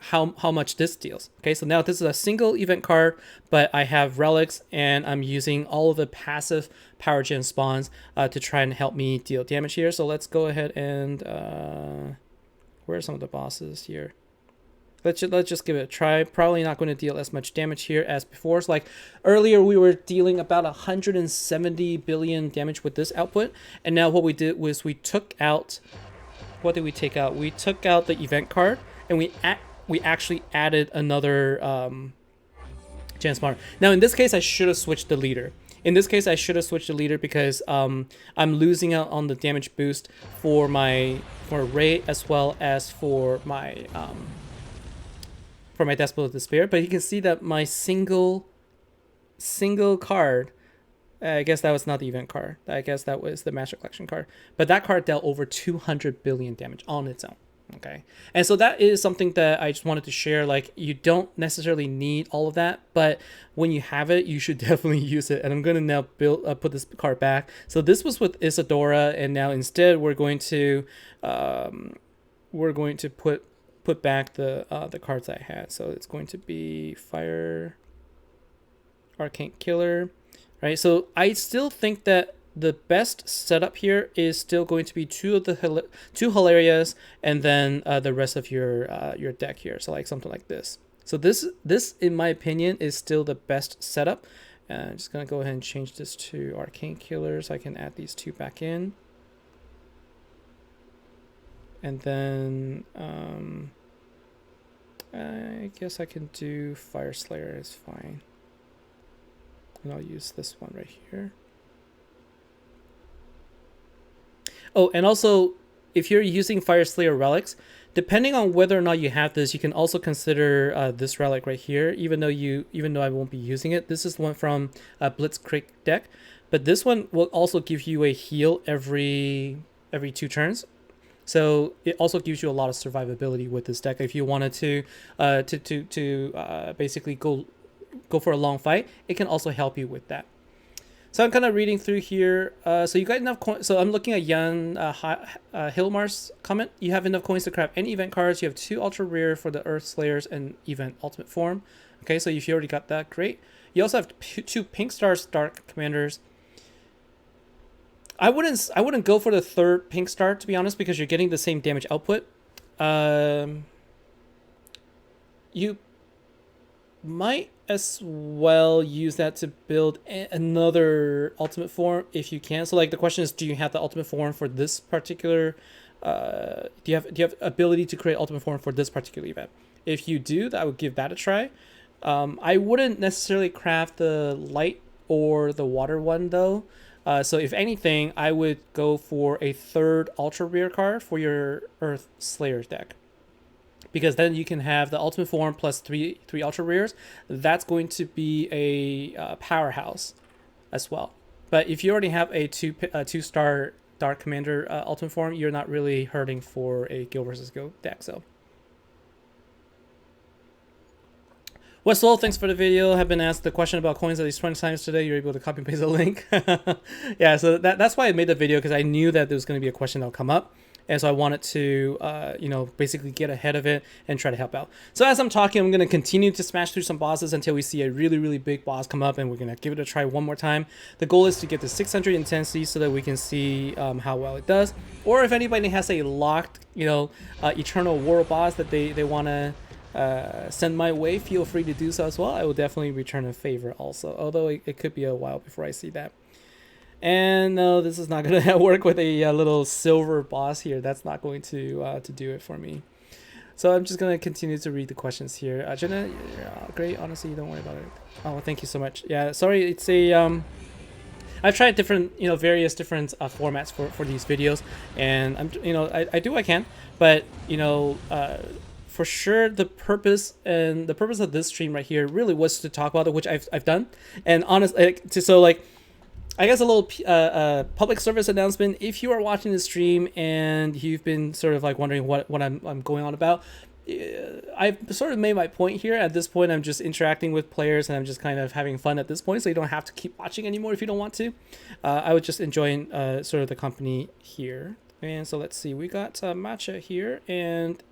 how much this deals. Okay, so now this is a single event card, but I have relics, and I'm using all of the passive power gen spawns to try and help me deal damage here. So let's go ahead and where are some of the bosses here? Let's just give it a try. Probably not going to deal as much damage here as before. So like earlier, we were dealing about 170 billion damage with this output, and now what we did was we took out. What did we take out? We took out the event card, and we actually added another gen spawner. Now in this case, I should have switched the leader. In this case, I should have switched the leader because I'm losing out on the damage boost for Ray as well as for my Decibel of Despair. But you can see that my single card, I guess that was not the event card. I guess that was the Master Collection card. But that card dealt over 200 billion damage on its own. Okay, and so that is something that I just wanted to share. Like, you don't necessarily need all of that, but when you have it, you should definitely use it. And I'm gonna now put this card back. So this was with Isadora, and now instead we're going to put back the cards I had. So it's going to be Fire, Arcane Killer, right? So I still think that the best setup here is still going to be two Hilarias, and then the rest of your deck here. So like something like this. So this in my opinion is still the best setup. I'm just gonna go ahead and change this to Arcane Killer so I can add these 2 back in. And then I guess I can do Fire Slayer is fine. And I'll use this one right here. Oh, and also, if you're using Fire Slayer relics, depending on whether or not you have this, you can also consider this relic right here. Even though I won't be using it, this is the one from Blitzkrieg deck, but this one will also give you a heal every 2 turns. So it also gives you a lot of survivability with this deck. If you wanted to basically go for a long fight, it can also help you with that. So I'm kind of reading through here. So you got enough coins. So I'm looking at Jan Hilmar's comment. You have enough coins to craft any event cards. You have 2 ultra rare for the Earth Slayers and event ultimate form. Okay, so if you already got that, great. You also have 2 Pink Stars Dark Commanders. I wouldn't go for the 3rd Pink Star, to be honest, because you're getting the same damage output. You might as well use that to build another ultimate form if you can. So like the question is, do you have the ultimate form for this particular do you have ability to create ultimate form for this particular event? If you do, I would give that a try. I wouldn't necessarily craft the light or the water one though. So if anything, I would go for a 3rd ultra rare card for your Earth Slayers deck, because then you can have the ultimate form plus three ultra rares. That's going to be a powerhouse as well. But if you already have a 2-star Dark Commander ultimate form, you're not really hurting for a Guild versus Guild deck. So Westall, thanks for the video. Have been asked the question about coins at least 20 times today. You're able to copy and paste the link. Yeah, so that's why I made the video, because I knew that there was going to be a question that'll come up. And so I wanted to, basically get ahead of it and try to help out. So as I'm talking, I'm going to continue to smash through some bosses until we see a really, really big boss come up, and we're going to give it a try one more time. The goal is to get to 600 intensity so that we can see how well it does. Or if anybody has a locked, Eternal War boss that they want to send my way, feel free to do so as well. I will definitely return a favor also, although it could be a while before I see that. And no, this is not going to work with a little silver boss here. That's not going to do it for me. So I'm just going to continue to read the questions here. Jenna, great. Honestly, don't worry about it. Oh, thank you so much. Yeah, sorry. It's a I've tried different, various different formats for these videos, and I do what I can, but for sure the purpose of this stream right here really was to talk about it, which I've done, and honestly, I guess a little public service announcement. If you are watching the stream and you've been sort of like wondering what I'm going on about, I've sort of made my point here. At this point, I'm just interacting with players and I'm just kind of having fun at this point. So you don't have to keep watching anymore if you don't want to. I would just enjoy sort of the company here. And so let's see. We got Matcha here. And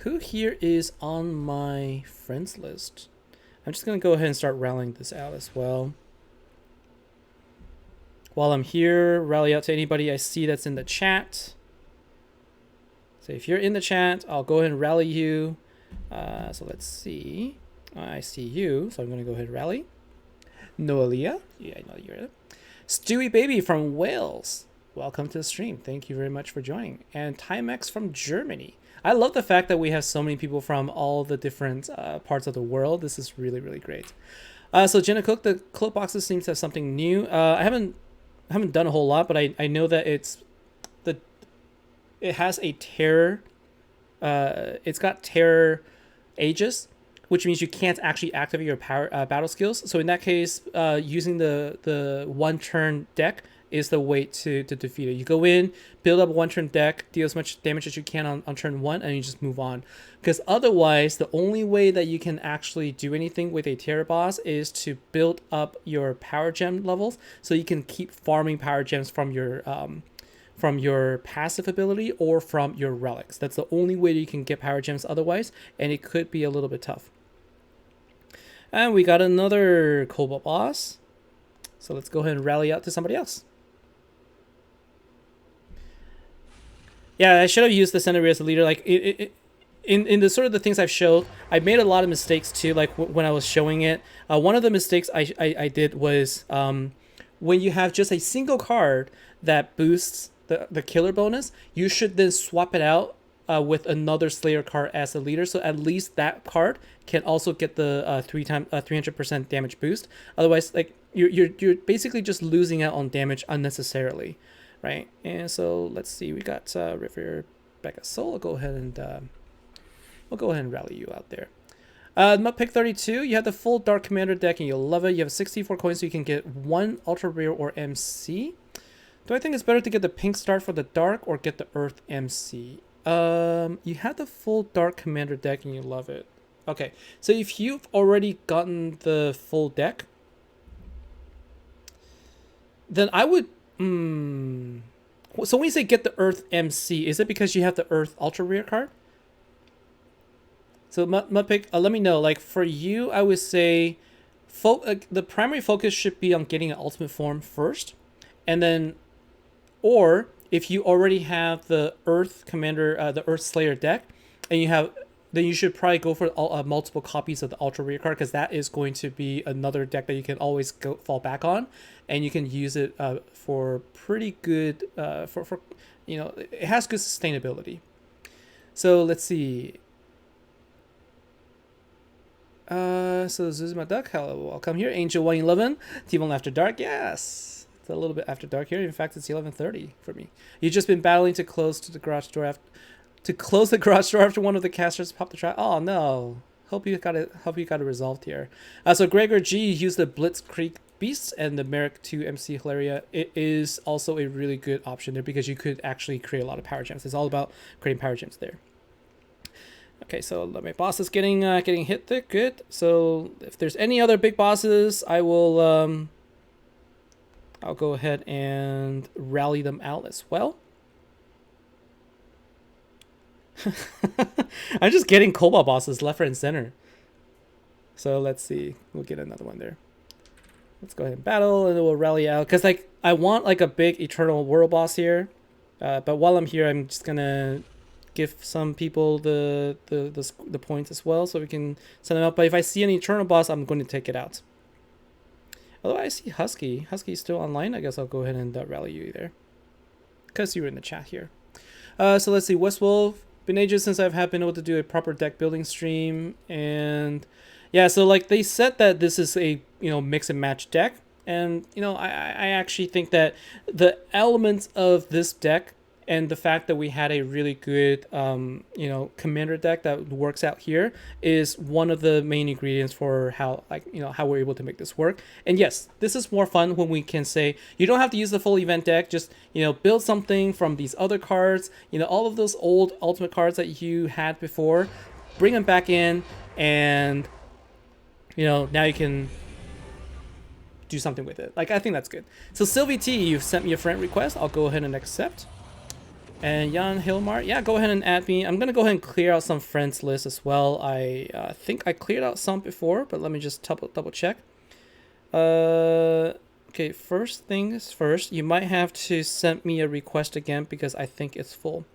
who here is on my friends list? I'm just going to go ahead and start rallying this out as well. While I'm here, rally out to anybody I see that's in the chat. So if you're in the chat, I'll go ahead and rally you. So let's see. I see you, so I'm going to go ahead and rally. Noelia, yeah, I know you're it. Stewie Baby from Wales, welcome to the stream. Thank you very much for joining. And Timex from Germany. I love the fact that we have so many people from all the different parts of the world. This is really, really great. So Jenna Cook, the cloak boxes seems to have something new. I haven't done a whole lot, but I know that it has a terror. It's got terror aegis, which means you can't actually activate your power battle skills. So in that case, using the 1-turn deck is the way to defeat it. You go in, build up a 1-turn deck, deal as much damage as you can on turn 1, and you just move on. Because otherwise, the only way that you can actually do anything with a terror boss is to build up your power gem levels, so you can keep farming power gems from your passive ability or from your relics. That's the only way you can get power gems otherwise, and it could be a little bit tough. And we got another Cobalt boss. So let's go ahead and rally out to somebody else. Yeah, I should have used the Senator as a leader. Like in the sort of the things I've showed, I made a lot of mistakes too. Like when I was showing it, one of the mistakes I did was when you have just a single card that boosts the killer bonus, you should then swap it out with another Slayer card as a leader. So at least that card can also get the 300% damage boost. Otherwise, like you're basically just losing out on damage unnecessarily. Right, and so let's see. We got River Becca Soul. I'll go ahead and we'll go ahead and rally you out there. Pick 32. You have the full Dark Commander deck, and you'll love it. You have 64 coins, so you can get 1 Ultra Rare or MC. Do I think it's better to get the pink start for the dark or get the Earth MC? You have the full dark commander deck and you love it. Okay, so if you've already gotten the full deck, then I would. So when you say get the Earth MC, is it because you have the Earth Ultra Rare card? So Mudpig, let me know. Like for you, I would say, the primary focus should be on getting an ultimate form first, and then, or if you already have the Earth Commander, the Earth Slayer deck, and you have, then you should probably go for multiple copies of the Ultra Rare card, because that is going to be another deck that you can always fall back on, and you can use it for pretty good, for you know, it has good sustainability. So let's see. So Zuzuma Duck, hello, welcome here. Angel 111, TBone After Dark, yes. It's a little bit after dark here. In fact, it's 11:30 for me. You've just been battling to close the garage door after one of the casters popped the trap. Oh no. Hope you got it resolved here. So Gregor G used the Blitzkrieg Beasts and the Merrick 2 MC Hilaria. It is also a really good option there because you could actually create a lot of power gems. It's all about creating power gems there. Okay, so my boss is getting hit there. Good. So if there's any other big bosses, I will I'll go ahead and rally them out as well. I'm just getting Cobalt bosses left, right, and center. So let's see. We'll get another one there. Let's go ahead and battle, and then we'll rally out. Because like I want like a big Eternal World boss here. But while I'm here, I'm just gonna give some people the points as well, so we can send them out. But if I see an Eternal boss, I'm going to take it out. Although I see Husky. Husky's still online. I guess I'll go ahead and rally you there, because you were in the chat here. So let's see. Westwolf. Been ages since I've been able to do a proper deck building stream, and yeah, so like they said that this is a mix and match deck, and I actually think that the elements of this deck and the fact that we had a really good commander deck that works out here is one of the main ingredients for how how we're able to make this work. And yes, this is more fun when we can say you don't have to use the full event deck, just build something from these other cards, all of those old ultimate cards that you had before, bring them back in, and now you can do something with it. Like, I think that's good. So Sylvie T, you've sent me a friend request. I'll go ahead and accept. And Jan Hilmar, yeah, go ahead and add me. I'm going to go ahead and clear out some friends list as well. I think I cleared out some before, but let me just double check. Okay, first things first, you might have to send me a request again because I think it's full.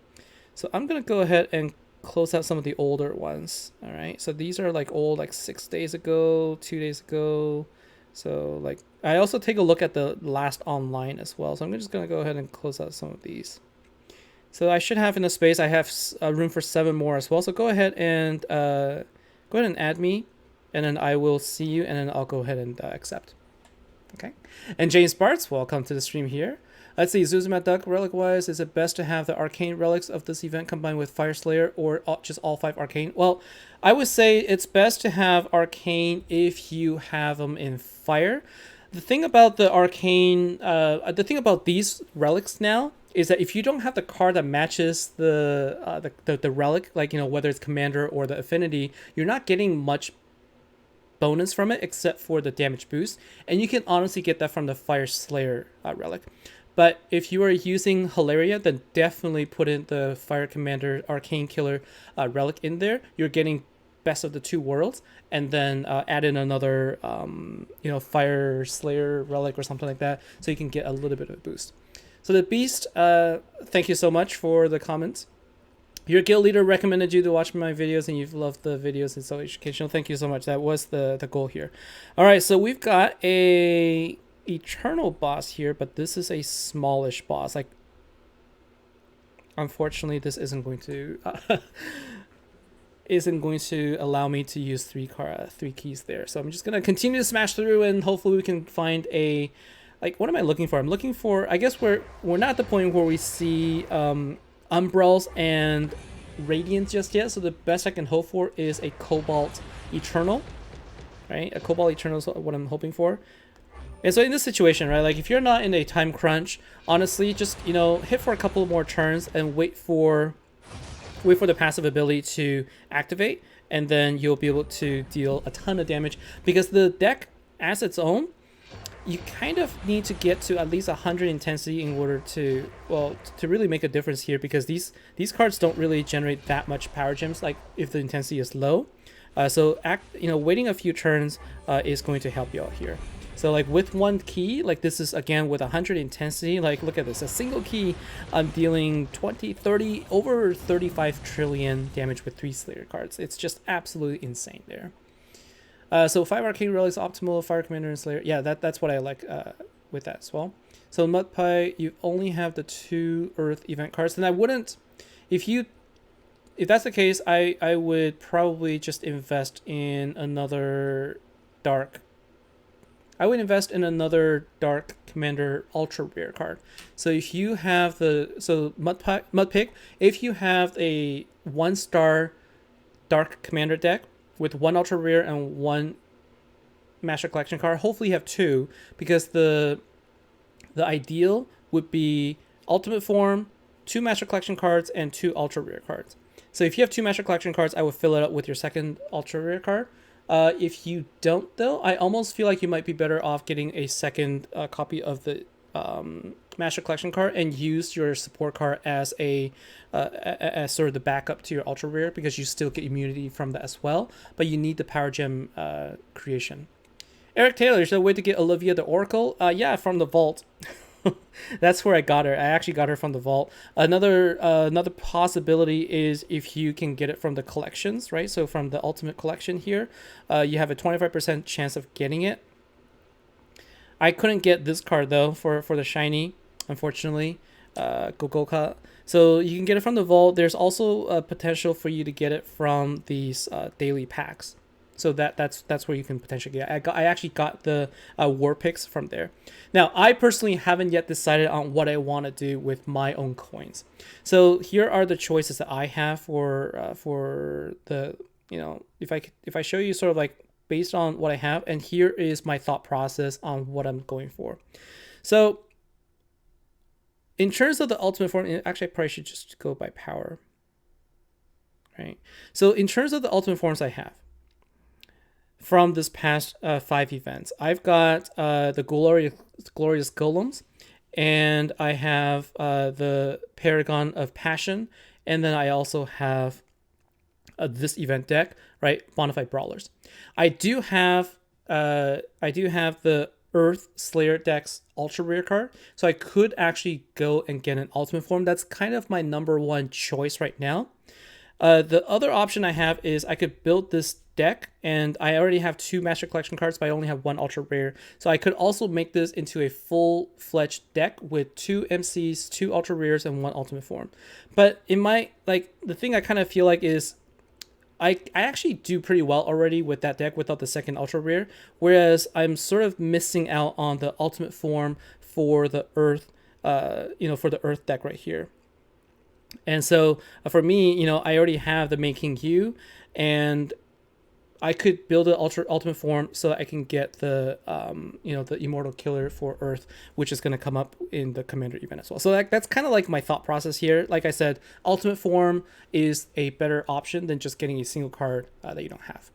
So I'm going to go ahead and close out some of the older ones. All right, so these are like old, like 6 days ago, 2 days ago. So like, I also take a look at the last online as well. So I'm just going to go ahead and close out some of these. So I should have in the space, I have room for 7 more as well. So go ahead and add me, and then I will see you, and then I'll go ahead and accept. Okay. And James Bartz, welcome to the stream here. Let's see, Zuzuma Duck, relic-wise, is it best to have the arcane relics of this event combined with Fire Slayer, or just all 5 arcane? Well, I would say it's best to have arcane if you have them in fire. The thing about the arcane, the thing about these relics now is that if you don't have the card that matches the relic, like whether it's commander or the affinity, you're not getting much bonus from it except for the damage boost, and you can honestly get that from the Fire Slayer relic. But if you are using Hilaria, then definitely put in the Fire Commander Arcane Killer relic in there. You're getting best of the 2 worlds, and then add in another Fire Slayer relic or something like that, so you can get a little bit of a boost. So the Beast, thank you so much for the comments. Your guild leader recommended you to watch my videos, and you've loved the videos. It's so educational. Thank you so much. That was the goal here. All right, so we've got a Eternal boss here, but this is a smallish boss. Like, unfortunately, this isn't going to allow me to use 3 keys there. So I'm just gonna continue to smash through, and hopefully we can find a. Like, what am I looking for? I'm looking for, I guess we're not at the point where we see Umbrals and Radiance just yet, so the best I can hope for is a Cobalt Eternal, right? A Cobalt Eternal is what I'm hoping for. And so in this situation, right, like if you're not in a time crunch, honestly, just, you know, hit for a couple more turns and wait for the passive ability to activate, and then you'll be able to deal a ton of damage, because the deck as its own, you kind of need to get to at least 100 intensity in order to, well, to really make a difference here, because these cards don't really generate that much power gems like if the intensity is low. So waiting a few turns is going to help you out here. So like with one key, like this is again with 100 intensity, like look at this, a single key, I'm dealing 20, 30, over 35 trillion damage with 3 Slayer cards. It's just absolutely insane there. So 5 Arcane Relics, Optimal, Fire Commander, and Slayer. Yeah, that's what I like with that as well. So Mud Pie, you only have the 2 Earth event cards. Then I wouldn't, if that's the case, I would probably just invest in another Dark. I would invest in another Dark Commander Ultra Rare card. So if you have Mudpick, if you have a 1-star Dark Commander deck with 1 Ultra Rare and 1 Master Collection card, hopefully you have 2, because the ideal would be Ultimate Form, 2 Master Collection cards, and 2 Ultra Rare cards. So if you have 2 Master Collection cards, I would fill it up with your second Ultra Rare card. If you don't, though, I almost feel like you might be better off getting a second copy of the Master Collection card and use your support card as as sort of the backup to your Ultra Rare, because you still get immunity from that as well, but you need the Power Gem creation. Eric Taylor, is there a way to get Olivia the Oracle? Yeah, from the vault. That's where I got her. I actually got her from the vault. Another possibility is if you can get it from the collections, right? So from the Ultimate Collection here, you have a 25% chance of getting it. I couldn't get this card though for the shiny, unfortunately. Gogoka. So you can get it from the vault. There's also a potential for you to get it from these daily packs. So that's where you can potentially get. I actually got the war picks from there. Now I personally haven't yet decided on what I want to do with my own coins. So here are the choices that I have for the, you know, if I show you sort of like based on what I have, and here is my thought process on what I'm going for. So in terms of the ultimate form, actually I probably should just go by power, right? So in terms of the ultimate forms I have from this past 5 events, I've got the glorious golems, and I have the Paragon of Passion, and then I also have this event deck, right? Bonafide Brawlers. I do have the Earth Slayer deck's Ultra Rare card, so I could actually go and get an ultimate form. That's kind of my number one choice right now. The other option I have is I could build this deck, and I already have 2 Master Collection cards, but I only have 1 Ultra Rare. So I could also make this into a full-fledged deck with 2 MCs, 2 Ultra Rares, and 1 Ultimate Form. But in my, like, the thing I kind of feel like is I actually do pretty well already with that deck without the second Ultra Rare, whereas I'm sort of missing out on the Ultimate Form for the Earth, for the Earth deck right here. And so for me, I already have the Making You, and I could build an ultimate form so I can get the the Immortal Killer for Earth, which is going to come up in the Commander event as well. So that's kind of like my thought process here. Like I said, ultimate form is a better option than just getting a single card that you don't have.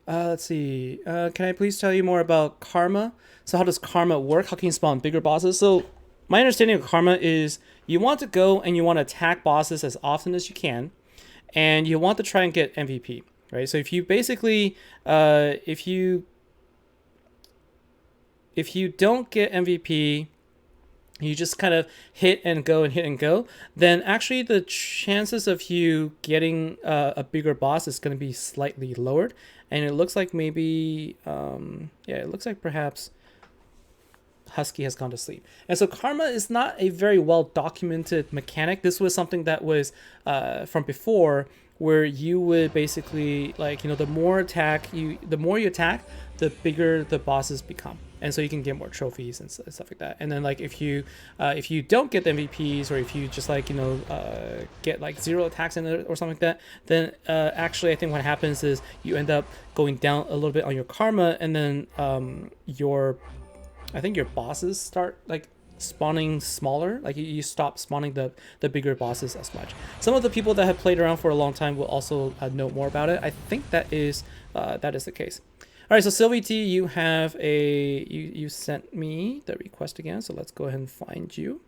Let's see. Can I please tell you more about Karma? So how does Karma work? How can you spawn bigger bosses? So my understanding of Karma is you want to go and you want to attack bosses as often as you can, and you want to try and get MVP, right? So if you basically, if you don't get MVP, you just kind of hit and go, then actually the chances of you getting a bigger boss is going to be slightly lowered. And it looks like maybe, it looks like perhaps Husky has gone to sleep. And so Karma is not a very well documented mechanic. This was something that was from before, where you would basically, like, the more you attack, the bigger the bosses become. and so you can get more trophies and stuff like that. And then like if you don't get the MVPs, or if you just like get like 0 attacks in it or something like that, then actually I think what happens is you end up going down a little bit on your karma, and then your bosses start like spawning smaller. Like you stop spawning the bigger bosses as much. Some of the people that have played around for a long time will also know more about it. I think that is the case. All right, so Sylvie T, you have you sent me the request again, so let's go ahead and find you.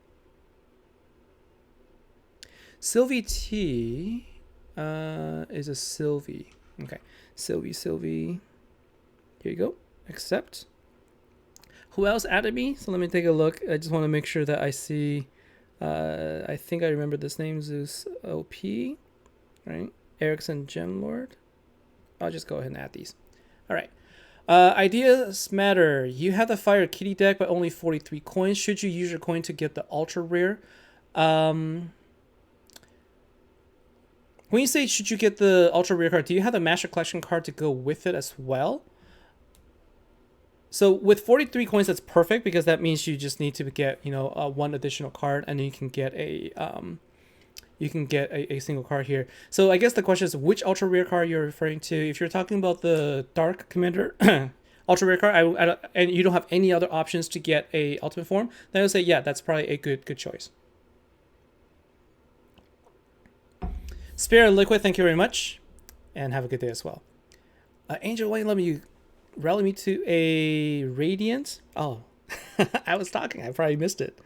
Sylvie T is a Sylvie. Okay, Sylvie. Here you go. Accept. Who else added me? So let me take a look. I just want to make sure that I see. I think I remember this name, Zeus OP, right? Erickson Gemlord. I'll just go ahead and add these. All right. Ideas matter. You have the Fire Kitty deck, but only 43 coins. Should you use your coin to get the ultra rare? When you say should you get the ultra rare card, do you have the Master Collection card to go with it as well? So with 43 coins, that's perfect, because that means you just need to get one additional card, and then you can get a single card here. So I guess the question is which ultra rare card you're referring to. If you're talking about the Dark Commander ultra rare card, and you don't have any other options to get a ultimate form, then I would say yeah, that's probably a good choice. Spirit Liquid, thank you very much, and have a good day as well. Angel, why let me rally me to a Radiant? Oh, I was talking. I probably missed it.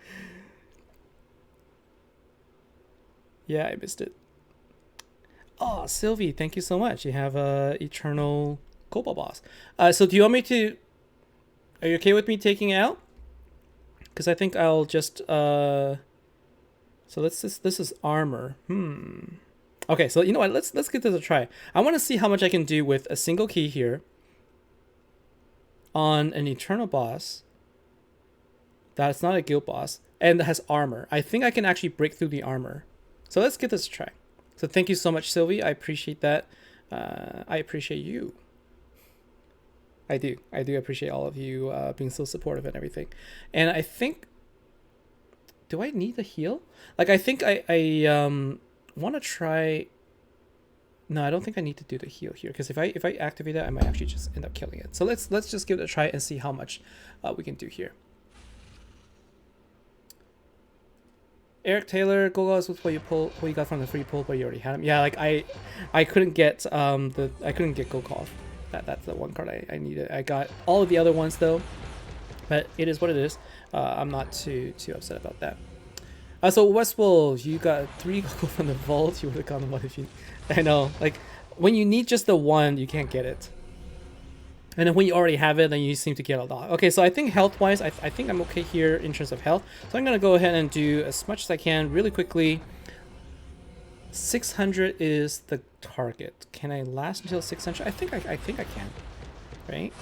Yeah, I missed it. Oh, Sylvie, thank you so much. You have a Eternal Cobalt Boss. So do you want me to... Are you okay with me taking it out? Because I think I'll just... So let's just... This is armor. Okay, so you know what? Let's give this a try. I want to see how much I can do with a single key here on an Eternal boss that's not a guild boss and that has armor. I think I can actually break through the armor. So let's give this a try. So thank you so much, Sylvie. I appreciate that. I appreciate you. I do appreciate all of you being so supportive and everything. And I think, do I need the heal? Like, I think I want to try. No, I don't think I need to do the heal here, because if I activate that, I might actually just end up killing it. So let's just give it a try and see how much we can do here. Eric Taylor, Golos with what you got from the free pull, but you already had him. Yeah, like I couldn't get Gokov. That's the one card I needed. I got all of the other ones though, but it is what it is. I'm not too upset about that. So Westwolf, you got 3 Goku from the vault. You would have gotten one if you... I know, like, when you need just the one, you can't get it. And then when you already have it, then you seem to get a lot. Okay, so I think health-wise, I think I'm okay here in terms of health. So I'm going to go ahead and do as much as I can really quickly. 600 is the target. Can I last until 600? I think I can, right?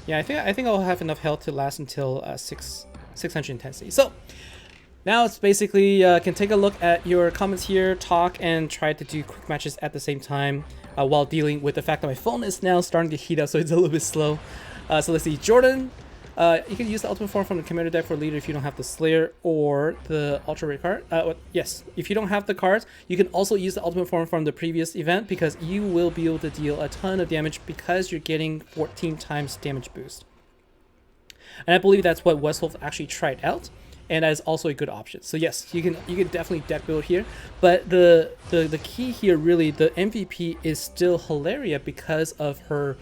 Yeah, I think I'll have enough health to last until 600 intensity. So now it's basically can take a look at your comments here, talk, and try to do quick matches at the same time while dealing with the fact that my phone is now starting to heat up, so it's a little bit slow. So let's see, Jordan, you can use the ultimate form from the commander deck for leader if you don't have the Slayer or the ultra rare card. Yes, if you don't have the cards, you can also use the ultimate form from the previous event, because you will be able to deal a ton of damage because you're getting 14 times damage boost. And I believe that's what Westwolf actually tried out. And that is also a good option. So yes, you can definitely deck build here, but the key here, really, the MVP is still Hilaria because of her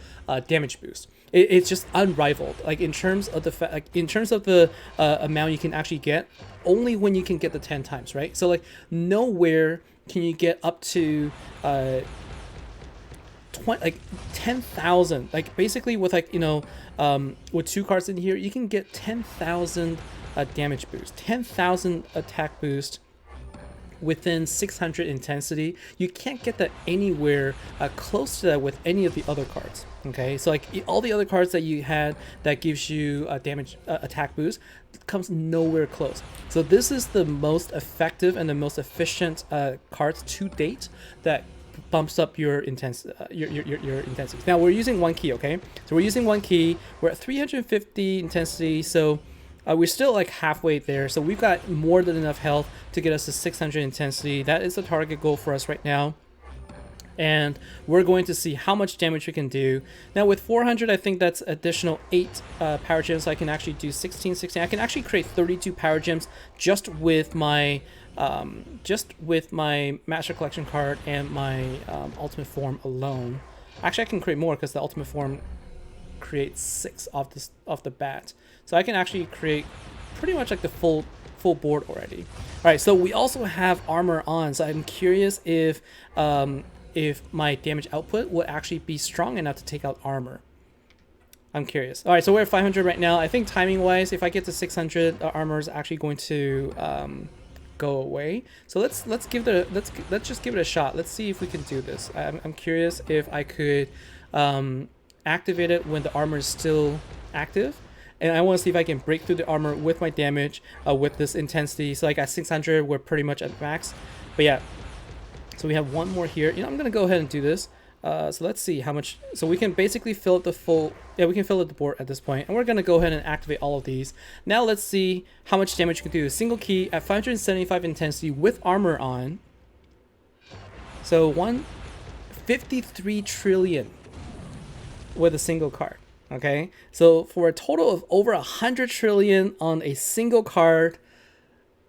damage boost. It's just unrivaled. Like in terms of the amount you can actually get, only when you can get the 10 times, right? So like nowhere can you get up to 10,000. Like basically with with 2 cards in here, you can get 10,000. Damage boost, 10,000 attack boost within 600 intensity. You can't get that anywhere close to that with any of the other cards. Okay, so like all the other cards that you had that gives you damage attack boost comes nowhere close. So this is the most effective and the most efficient cards to date that bumps up your your intensity. Now we're using one key, okay? So we're using one key. We're at 350 intensity, so we're still like halfway there. So we've got more than enough health to get us to 600 intensity. That is the target goal for us right now. And we're going to see how much damage we can do. Now with 400, I think that's additional 8 power gems, so I can actually do 16. I can actually create 32 power gems just with my Master Collection card and my Ultimate Form alone. Actually, I can create more because the Ultimate Form creates 6 off the bat. So I can actually create pretty much like the full board already. All right, so we also have armor on, so I'm curious if my damage output will actually be strong enough to take out armor. I'm curious. All right, so we're at 500 right now. I think timing wise, if I get to 600, armor is actually going to go away. So let's just give it a shot. Let's see if we can do this. I'm curious if I could activate it when the armor is still active. And I want to see if I can break through the armor with my damage, with this intensity. So like at 600, we're pretty much at max. But yeah. So we have one more here. You know, I'm gonna go ahead and do this. So let's see how much. So we can basically fill up the full. Yeah, we can fill up the board at this point, and we're gonna go ahead and activate all of these. Now let's see how much damage you can do. Single key at 575 intensity with armor on. So 153 trillion with a single card. Okay, so for a total of over 100 trillion on a single card,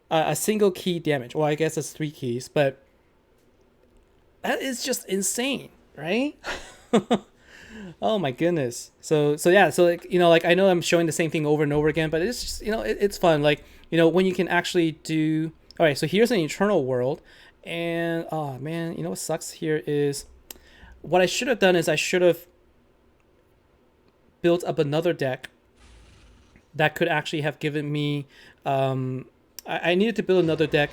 a single key damage. Well, I guess it's 3 keys, but that is just insane, right? Oh my goodness. So yeah, so like, you know, like I know I'm showing the same thing over and over again, but it's just, you know, it's fun. Like, you know, when you can actually do. All right, so here's an eternal world, and oh man, you know what sucks here is what I should have done is I should have built up another deck that could actually have given me. I needed to build another deck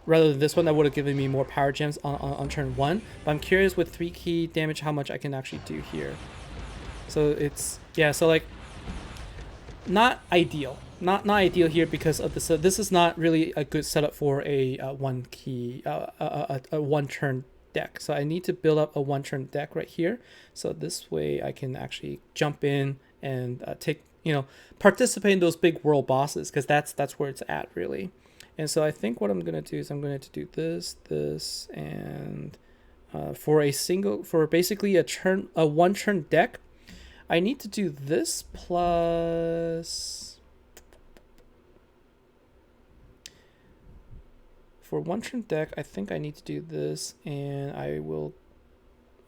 rather than this one that would have given me more power gems on turn 1. But I'm curious with 3 key damage how much I can actually do here. So it's, yeah, so like not ideal. Not ideal here because of this. So this is not really a good setup for a one turn deck. So I need to build up a 1 turn deck right here. So this way I can actually jump in and take, you know, participate in those big world bosses, because that's where it's at really. And so I think what I'm going to do is I'm going to do this, and for basically a 1 turn deck, I need to do this plus, for 1 turn deck, I think I need to do this, and I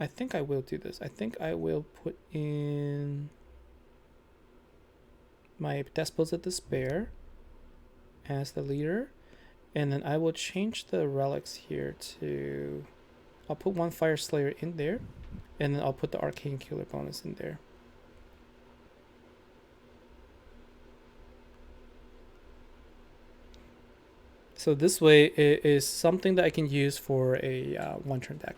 think I will do this. I think I will put in my Despots of Despair as the leader. And then I will change the relics here to, I'll put 1 Fire Slayer in there, and then I'll put the Arcane Killer bonus in there. So this way it is something that I can use for a 1 turn deck.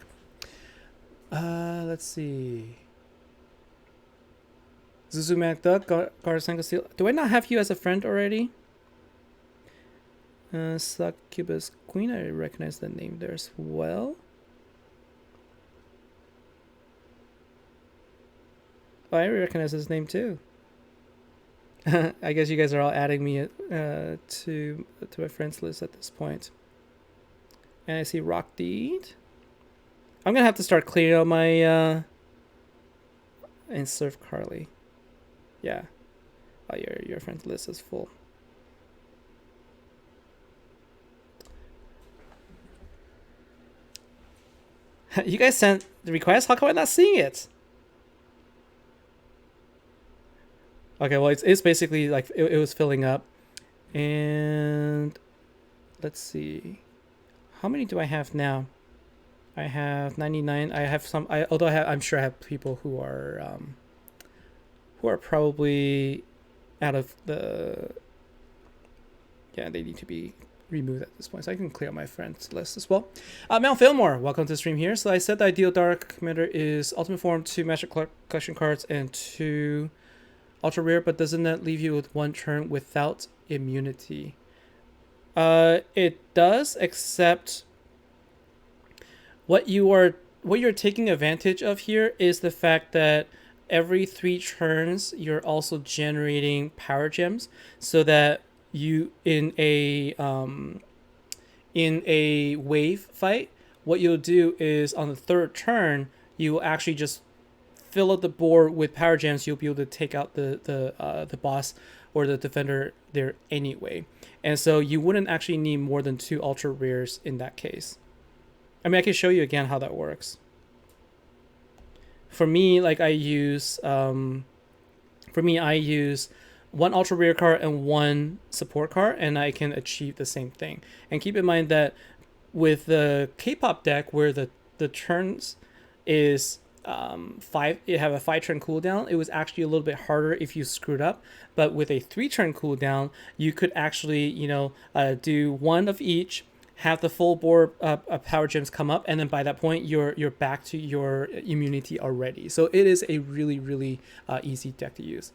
Let's see. Zuzumak Duck, Garsango Steel. Do I not have you as a friend already? Succubus Queen, I recognize the name there as well. Oh, I recognize his name too. I guess you guys are all adding me to my friends list at this point. And I see Rock Deed. I'm gonna have to start clearing out my and Surf Carly. Yeah. Oh, your friends list is full. You guys sent the request? How come I'm not seeing it? Okay, well, it's basically like it was filling up. And let's see. How many do I have now? I have 99. I have some, although I'm sure I have people who are probably out of the, yeah, they need to be removed at this point, so I can clear out my friends list as well. Mount Fillmore, welcome to the stream here. So I said the ideal dark commander is Ultimate Form, 2 Magic Collection cards, and 2 ultra rare, but doesn't that leave you with 1 turn without immunity? It does, except what you're taking advantage of here is the fact that every 3 turns you're also generating power gems, so that you in a wave fight, what you'll do is on the 3rd turn you will actually just fill up the board with power gems. You'll be able to take out the boss or the defender there anyway, and so you wouldn't actually need more than 2 ultra rares in that case. I mean, I can show you again how that works. For me, like I use 1 ultra rare card and 1 support card, and I can achieve the same thing. And keep in mind that with the K-pop deck, where the turns is 5, it have a 5-turn cooldown. It was actually a little bit harder if you screwed up, but with a 3-turn cooldown, you could actually do 1 of each, have the full board of power gems come up, and then by that point you're back to your immunity already. So it is a really, really easy deck to use.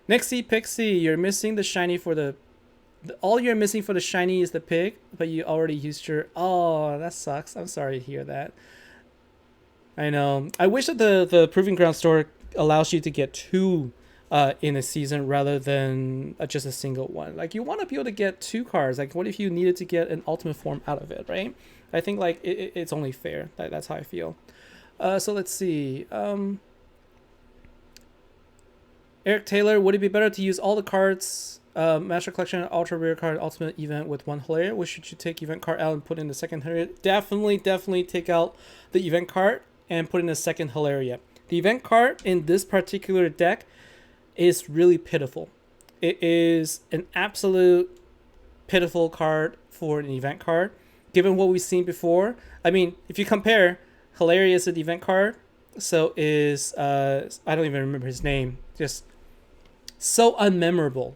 Nixie Pixie, you're missing the shiny for all you're missing for the shiny is the pig, but you already used your... Oh, that sucks. I'm sorry to hear that. I know. I wish that the Proving Ground store allows you to get 2 in a season rather than just a single one. Like, you want to be able to get 2 cards. Like, what if you needed to get an ultimate form out of it, right? I think like it's only fair. That's how I feel. So let's see. Eric Taylor, would it be better to use all the cards, Master Collection, Ultra Rare Card, Ultimate Event with 1 Hilaria? Or should you take Event card out and put in the 2nd Hilaria? Definitely take out the Event card and put in a 2nd Hilaria. The Event card in this particular deck is really pitiful. It is an absolute pitiful card for an Event card, given what we've seen before. I mean, if you compare, Hilaria is an Event card, so is I don't even remember his name. Just so unmemorable,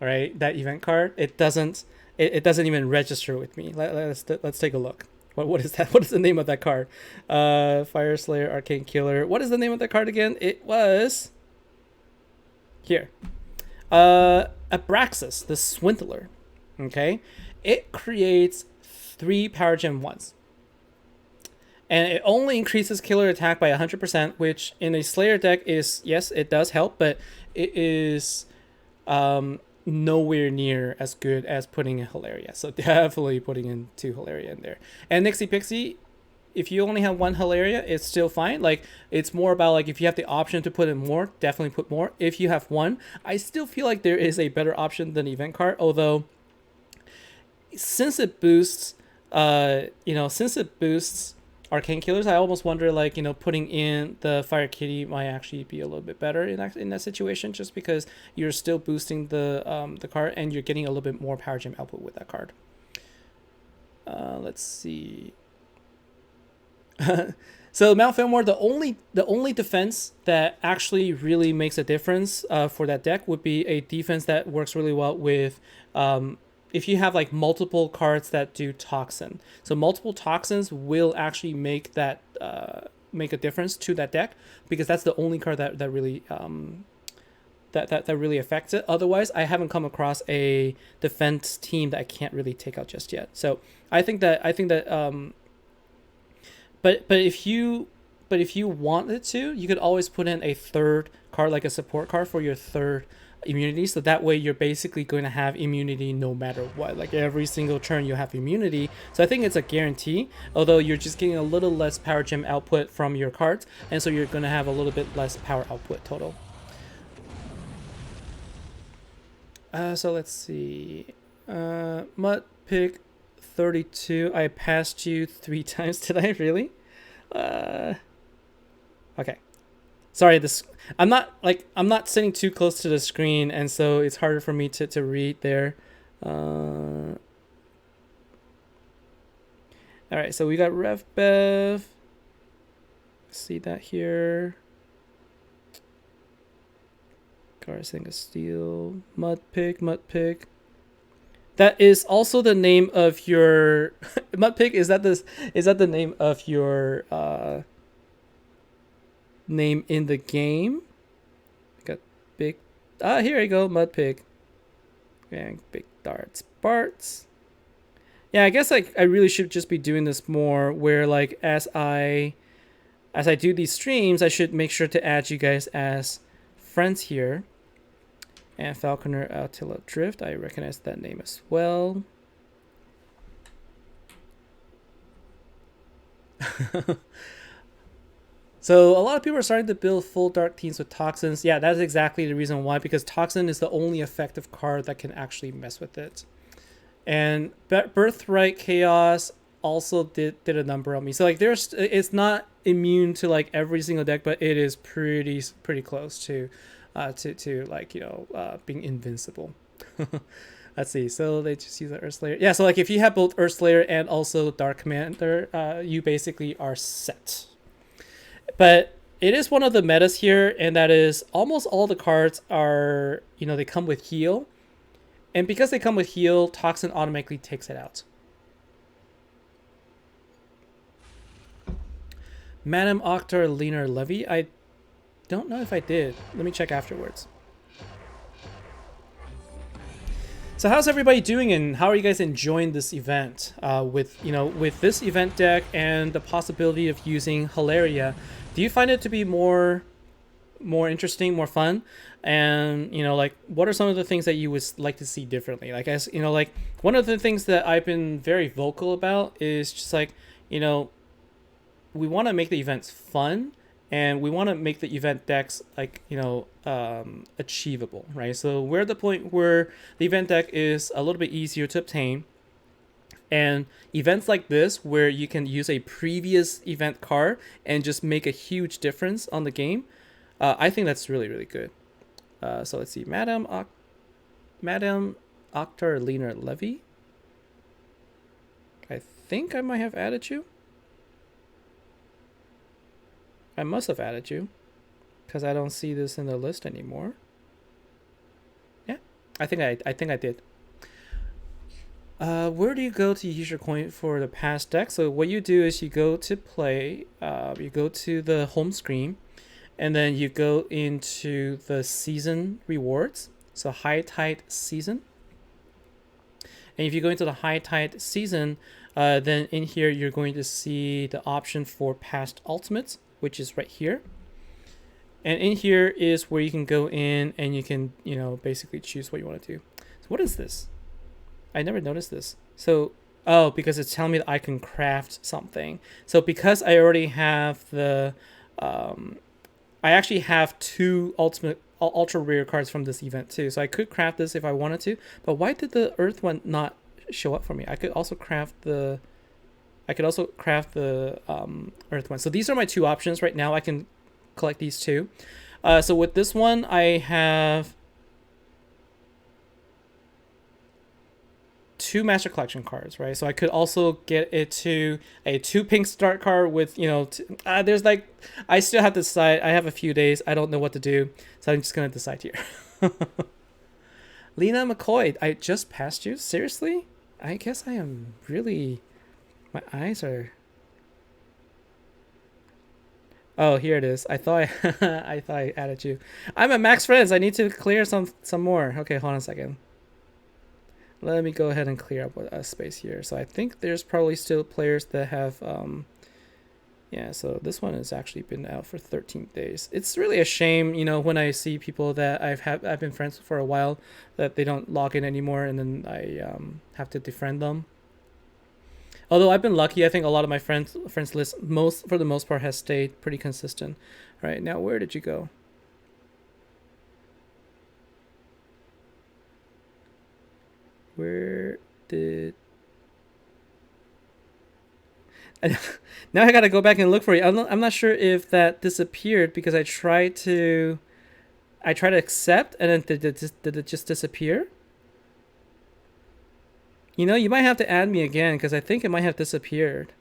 right? That Event card, it doesn't even register with me. Let's take a look. What is that? What is the name of that card? Fire Slayer, Arcane Killer. What is the name of that card again? It was here. Abraxas, the Swindler. Okay, it creates 3 power gem once, and it only increases killer attack by 100%, which in a Slayer deck is, yes, it does help, but it is nowhere near as good as putting in Hilaria. So definitely putting in 2 Hilaria in there. And Nixie Pixie, if you only have 1 Hilaria, it's still fine. Like, it's more about like if you have the option to put in more, definitely put more. If you have 1, I still feel like there is a better option than Event card, although since it boosts Arcane Killers, I almost wonder, like, putting in the Fire Kitty might actually be a little bit better in that situation, just because you're still boosting the card and you're getting a little bit more power gem output with that card. Let's see. So Mount Fillmore, the only defense that actually really makes a difference for that deck would be a defense that works really well with if you have like multiple cards that do toxin. So multiple toxins will actually make that make a difference to that deck, because that's the only card that really that really affects it. Otherwise, I haven't come across a defense team that I can't really take out just yet. So I think that but if you wanted to, you could always put in a 3rd card, like a support card for your 3rd immunity, so that way you're basically going to have immunity no matter what. Like, every single turn you have immunity, so I think it's a guarantee, although you're just getting a little less power gem output from your cards, and so you're going to have a little bit less power output total. So let's see. Mud Pig 32, I passed you 3 times. Did I really? Okay. Sorry, I'm not sitting too close to the screen, and so it's harder for me to read there. All right, so we got Rev Bev. See that here. Garcing of Steel, Mud Pig. That is also the name of your Mud Pig. Is that the name of your name in the game? Got big. Here you go, Mud Pig. And big darts, Barts. Yeah, I guess like I really should just be doing this more where like as I do these streams, I should make sure to add you guys as friends here. And Falconer Attila Drift, I recognize that name as well. So a lot of people are starting to build full dark teams with Toxins. Yeah, that's exactly the reason why, because Toxin is the only effective card that can actually mess with it. And Birthright Chaos also did a number on me. So like it's not immune to like every single deck, but it is pretty close to like, you know, being invincible. Let's see. So they just use the Earthslayer. Yeah, so like if you have both Earthslayer and also Dark Commander, you basically are set. But it is one of the metas here, and that is almost all the cards are, you know, they come with heal. And because they come with heal, Toxin automatically takes it out. Madame Octar Leaner Levy. I don't know if I did. Let me check afterwards. So how's everybody doing, and how are you guys enjoying this event? With this event deck and the possibility of using Hilaria, do you find it to be more interesting, more fun? And you know, like, what are some of the things that you would like to see differently? Like, as you know, like one of the things that I've been very vocal about is just like, you know, we want to make the events fun, and we want to make the event decks like, you know, achievable, right? So we're at the point where the event deck is a little bit easier to obtain, and events like this where you can use a previous event card and just make a huge difference on the game, I think that's really good. So let's see, Madame Octar Leaner Levy. I think I might have added you. I must have added you, because I don't see this in the list anymore. Yeah, I think I did. Where do you go to use your coin for the past deck? So what you do is you go to play, you go to the home screen, and then you go into the season rewards. So High Tide Season. And if you go into the High Tide Season, then in here you're going to see the option for past ultimates, which is right here. And in here is where you can go in and you can, you know, basically choose what you want to do. So what is this? I never noticed this. So, oh, because it's telling me that I can craft something. So because I already have the, I actually have 2 ultra rare cards from this event too. So I could craft this if I wanted to. But why did the Earth one not show up for me? I could also craft the Earth one. So these are my 2 options right now. I can collect these 2. So with this one, I have 2 Master Collection cards, right? So I could also get it to a 2 pink start card with, you know, there's like, I still have to decide. I have a few days. I don't know what to do. So I'm just going to decide here. Lena McCoy, I just passed you? Seriously? I guess I am really... My eyes are... Oh, here it is. I thought I added you. I'm at max friends. I need to clear some more. Okay, hold on a second. Let me go ahead and clear up a space here. So I think there's probably still players that have... yeah, so this one has actually been out for 13 days. It's really a shame, you know, when I see people that I've been friends with for a while, that they don't log in anymore, and then I have to defriend them. Although I've been lucky, I think a lot of my friends list, for the most part, has stayed pretty consistent. All right, now where did you go? Where did... Now I gotta go back and look for you. I'm not sure if that disappeared, because I tried to accept, and then did it just disappear? You know, you might have to add me again, because I think it might have disappeared.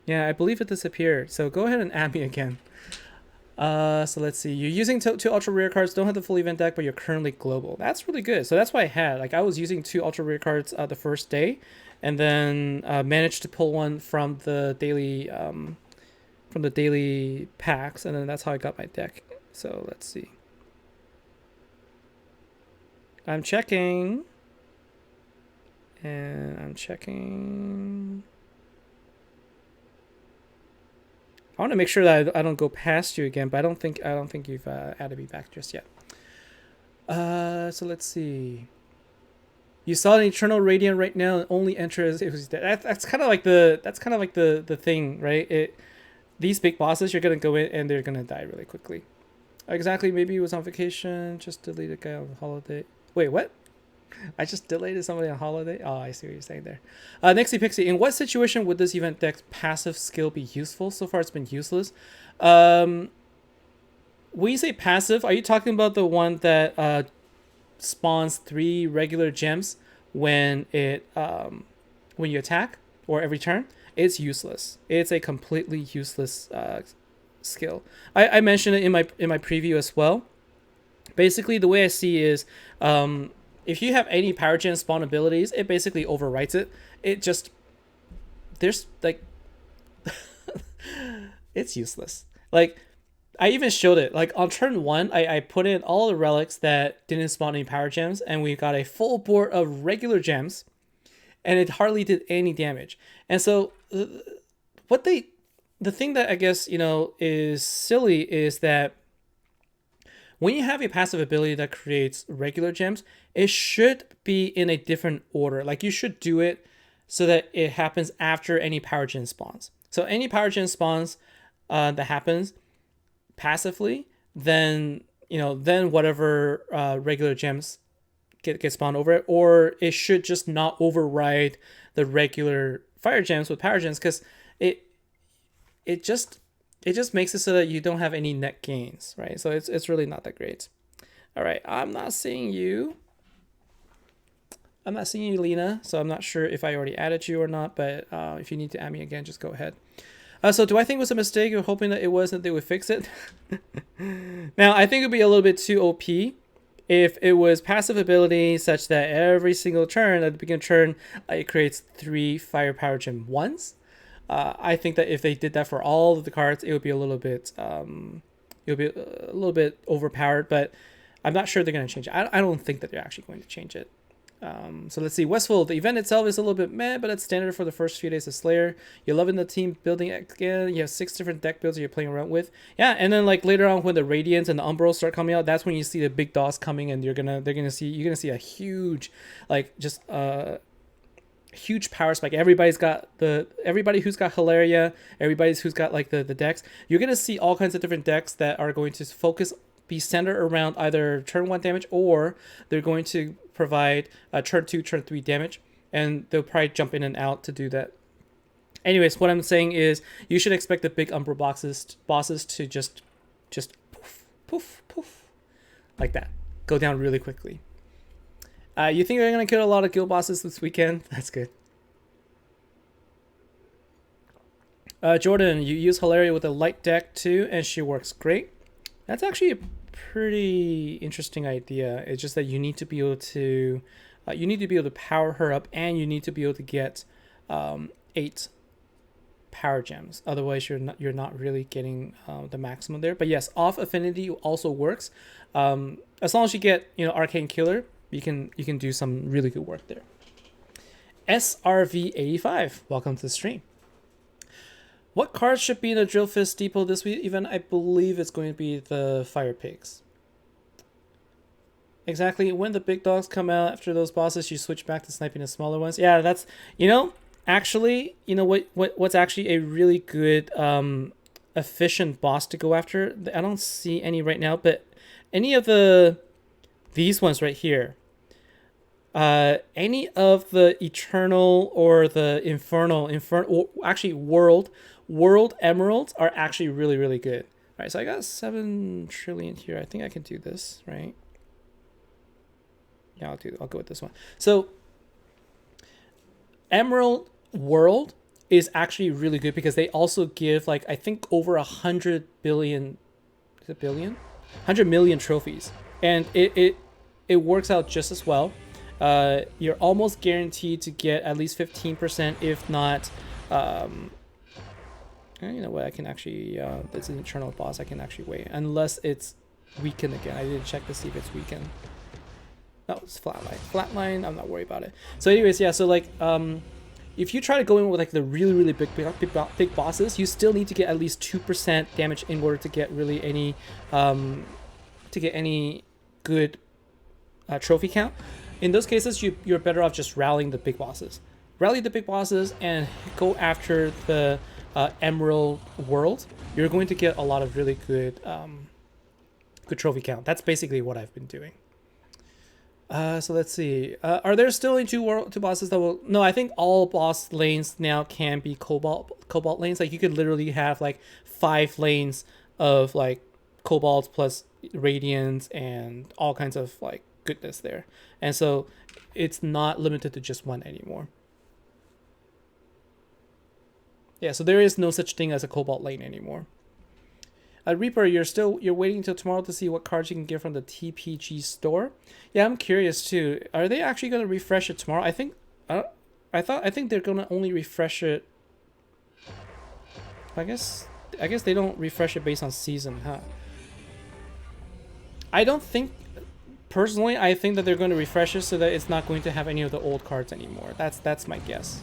Yeah, I believe it disappeared. So go ahead and add me again. So let's see. You're using 2 ultra rare cards. Don't have the full event deck, but you're currently global. That's really good. So that's what I had. Like, I was using 2 ultra rare cards the first day, and then managed to pull one from the daily packs, and then that's how I got my deck. So let's see. I'm checking. And I'm checking. I want to make sure that I don't go past you again, but I don't think you've added me back just yet. So let's see. You saw an eternal radiant right now, and only enters it was dead. That's kind of like the thing, right? These big bosses, you're gonna go in and they're gonna die really quickly. Exactly. Maybe he was on vacation. Just delete a guy on holiday. Wait, what? I just deleted somebody on holiday. Oh, I see what you're saying there. Nixie Pixie, in what situation would this event deck's passive skill be useful? So far, it's been useless. When you say passive, are you talking about the one that spawns 3 regular gems when when you attack or every turn? It's useless. It's a completely useless skill. I mentioned it in my preview as well. Basically, the way I see is if you have any power gen spawn abilities, it basically overwrites it. It just there's like it's useless. Like I even showed it. Like on turn 1, I put in all the relics that didn't spawn any power gems, and we got a full board of regular gems, and it hardly did any damage. And so the thing that I guess is silly is that when you have a passive ability that creates regular gems, it should be in a different order. Like you should do it so that it happens after any power gen spawns. So any power gen spawns that happens passively, then whatever regular gems get spawned over it, or it should just not override the regular fire gems with power gems, because it just makes it so that you don't have any net gains, right? So it's really not that great. All right, I'm not seeing you, Lena, so I'm not sure if I already added you or not, but if you need to add me again, just go ahead. So do I think it was a mistake? You're hoping that it wasn't, they would fix it? Now, I think it would be a little bit too OP if it was passive ability such that every single turn, at the beginning of turn, it creates 3 fire power gem once. I think that if they did that for all of the cards, it would be a little bit overpowered, but I'm not sure they're going to change it. I don't think that they're actually going to change it. So let's see. Westfold, the event itself is a little bit meh, but it's standard for the first few days of Slayer. You're loving the team building again. You have 6 different deck builds you're playing around with. Yeah, and then like later on when the Radiance and the Umbral start coming out, that's when you see the big DOS coming, and you're gonna see a huge, like just huge power spike. Everybody who's got Hilaria, everybody who's got like the decks, you're gonna see all kinds of different decks that are going to be centered around either turn 1 damage, or they're going to provide turn 2, turn 3 damage, and they'll probably jump in and out to do that. Anyways, what I'm saying is you should expect the big Umbral bosses to just poof, poof, poof, like that. Go down really quickly. You think they're going to kill a lot of guild bosses this weekend? That's good. Jordan, you use Hilaria with a light deck too, and she works great. That's actually a pretty interesting idea. It's just that you need to be able to power her up, and you need to be able to get 8 power gems. Otherwise, you're not really getting the maximum there. But yes, off affinity also works. As long as you get Arcane Killer, you can do some really good work there. SRV85, welcome to the stream. What cards should be in the Drill Fist Depot this week? Even I believe it's going to be the Fire Pigs. Exactly. When the big dogs come out after those bosses, you switch back to sniping the smaller ones. Yeah, that's actually, what's actually a really good efficient boss to go after. I don't see any right now, but any of these ones right here, any of the Eternal or the Infernal, or actually World Emeralds are actually really, really good. All right, so I got 7 trillion here. I think I can do this, right? Yeah, I'll go with this one. So Emerald World is actually really good because they also give like I think over 100 billion, is it billion? 100 million trophies, and it works out just as well. You're almost guaranteed to get at least 15%, if not. You know what? I can actually. It's an eternal boss. I can actually wait unless it's weakened again. I didn't check to see if it's weakened. No, it's flatline. Flatline, I'm not worried about it. So anyways, yeah, so like if you try to go in with like the really big bosses, you still need to get at least 2% damage in order to get really any good trophy count. In those cases, you're better off just rallying the big bosses. Rally the big bosses and go after the Emerald World. You're going to get a lot of really good good trophy count. That's basically what I've been doing. So let's see. Are there still only two bosses that will? No, I think all boss lanes now can be cobalt lanes. Like you could literally have like 5 lanes of like cobalt plus radiance and all kinds of like goodness there. And so it's not limited to just one anymore. Yeah, so there is no such thing as a cobalt lane anymore. Reaper, you're waiting until tomorrow to see what cards you can get from the TPG store. Yeah, I'm curious too. Are they actually going to refresh it tomorrow? I think they're going to only refresh it. I guess they don't refresh it based on season, huh? I don't think personally. I think that they're going to refresh it so that it's not going to have any of the old cards anymore. That's my guess.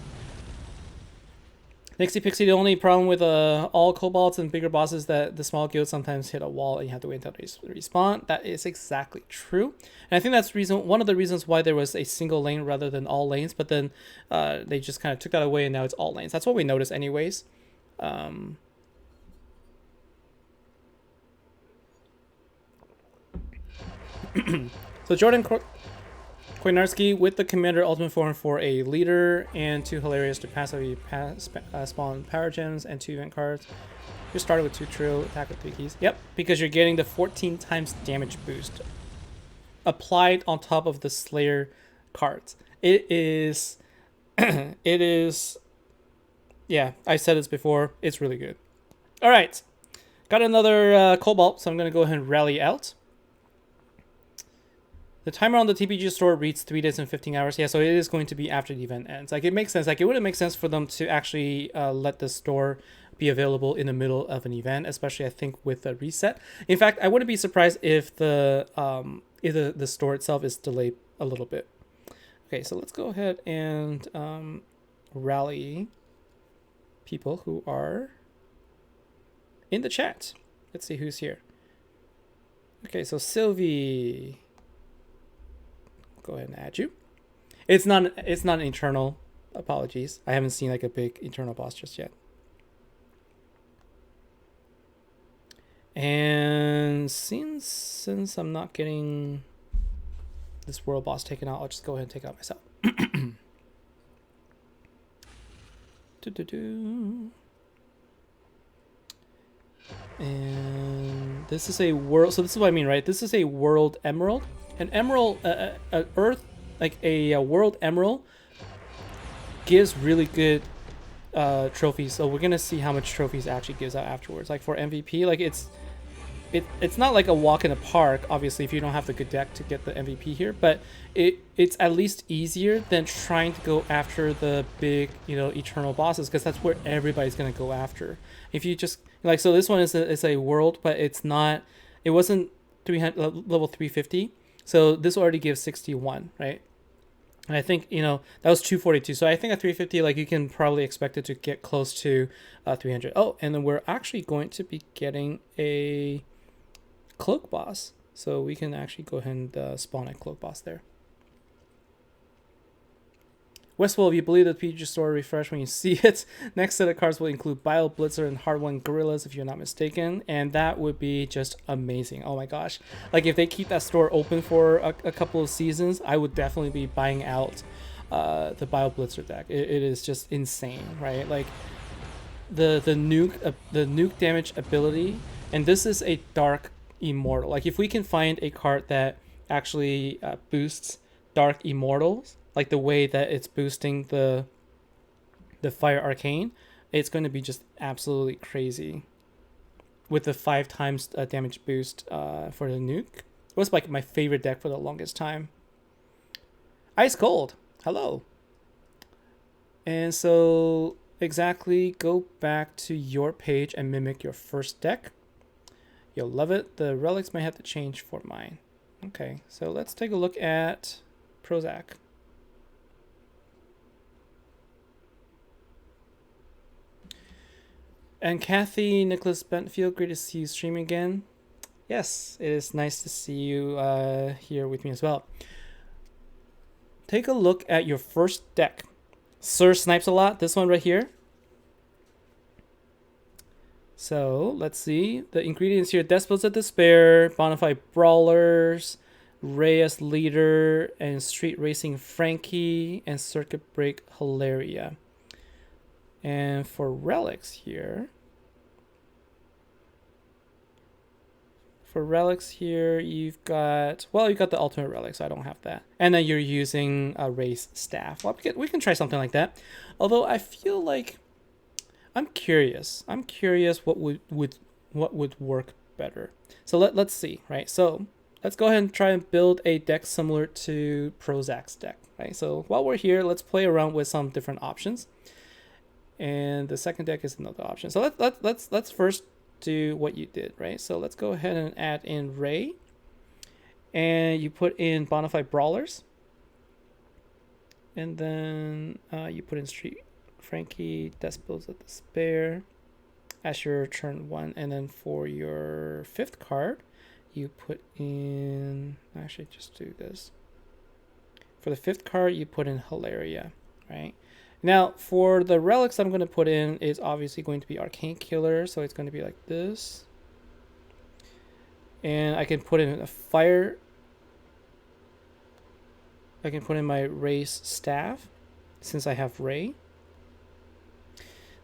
Nixie Pixie, the only problem with all kobolds and bigger bosses that the small guilds sometimes hit a wall and you have to wait until they respawn. That is exactly true. And I think that's one of the reasons why there was a single lane rather than all lanes, but then they just kind of took that away and now it's all lanes. That's what we noticed anyways. So Jordan Koinarski with the Commander Ultimate Form for a leader and 2 Hilarious to passively spawn power gems and 2 event cards. You started with 2 Trill, attack with 3 keys. Yep, because you're getting the 14 times damage boost applied on top of the Slayer cards. It is, yeah, I said this before, it's really good. All right, got another Cobalt, so I'm going to go ahead and rally out. The timer on the TPG store reads 3 days and 15 hours. Yeah, so it is going to be after the event ends. Like, it makes sense. Like, it wouldn't make sense for them to actually let the store be available in the middle of an event, especially, I think, with a reset. In fact, I wouldn't be surprised if the store itself is delayed a little bit. Okay, so let's go ahead and rally people who are in the chat. Let's see who's here. Okay, so Sylvie... Go ahead and add you. It's not an eternal. Apologies, I haven't seen like a big eternal boss just yet. And since I'm not getting this world boss taken out, I'll just go ahead and take it out myself. And this is a world. So this is what I mean, right? This is a world emerald. An emerald, earth, like a world emerald, gives really good trophies. So we're gonna see how much trophies it actually gives out afterwards. Like for MVP, like it's not like a walk in the park, obviously, if you don't have the good deck to get the MVP here. But it's at least easier than trying to go after the big, eternal bosses, because that's where everybody's gonna go after. If you just like, so this one is a world, but it's not. It wasn't level 350. So this already gives 61, right? And I think, that was 242. So I think at 350, like, you can probably expect it to get close to 300. Oh, and then we're actually going to be getting a cloak boss. So we can actually go ahead and spawn a cloak boss there. Westwell, if you believe that PG store refresh when you see it, next set of cards will include Bio Blitzer and Hard One Gorillas, if you're not mistaken, and that would be just amazing. Oh my gosh. Like, if they keep that store open for a couple of seasons, I would definitely be buying out the Bio Blitzer deck. It is just insane, right? Like, the nuke damage ability, and this is a Dark Immortal. Like, if we can find a card that actually boosts Dark Immortals, like the way that it's boosting the Fire Arcane, it's going to be just absolutely crazy. With the 5 times damage boost for the nuke. It was like my favorite deck for the longest time. Ice Cold, hello. And so exactly, go back to your page and mimic your first deck. You'll love it. The relics might have to change for mine. Okay, so let's take a look at Prozac. And Kathy, Nicholas Bentfield, great to see you streaming again. Yes, it is nice to see you here with me as well. Take a look at your first deck. Sir Snipes a lot, this one right here. So let's see the ingredients here: Despots of Despair, Bonafide Brawlers, Reyes Leader, and Street Racing Frankie, and Circuitbreak Hilaria. And for relics here, you've got the ultimate relics. So I don't have that, and then you're using a race staff. Well, we can try something like that. Although I feel like I'm curious what would work better. So let's see, right? So let's go ahead and try and build a deck similar to Prozac's deck, right? So while we're here, let's play around with some different options. And the second deck is another option. So let's first do what you did, right? So let's go ahead and add in Ray, and you put in Bonafide Brawlers, and then you put in Street Frankie, Despots of Despair as your turn 1, and then for your 5th card, you put in. Actually, just do this. For the 5th card, you put in Hilaria, right? Now, for the relics I'm going to put in is obviously going to be Arcane Killer, so it's going to be like this. And I can put in a fire. I can put in my Race Staff, since I have Ray.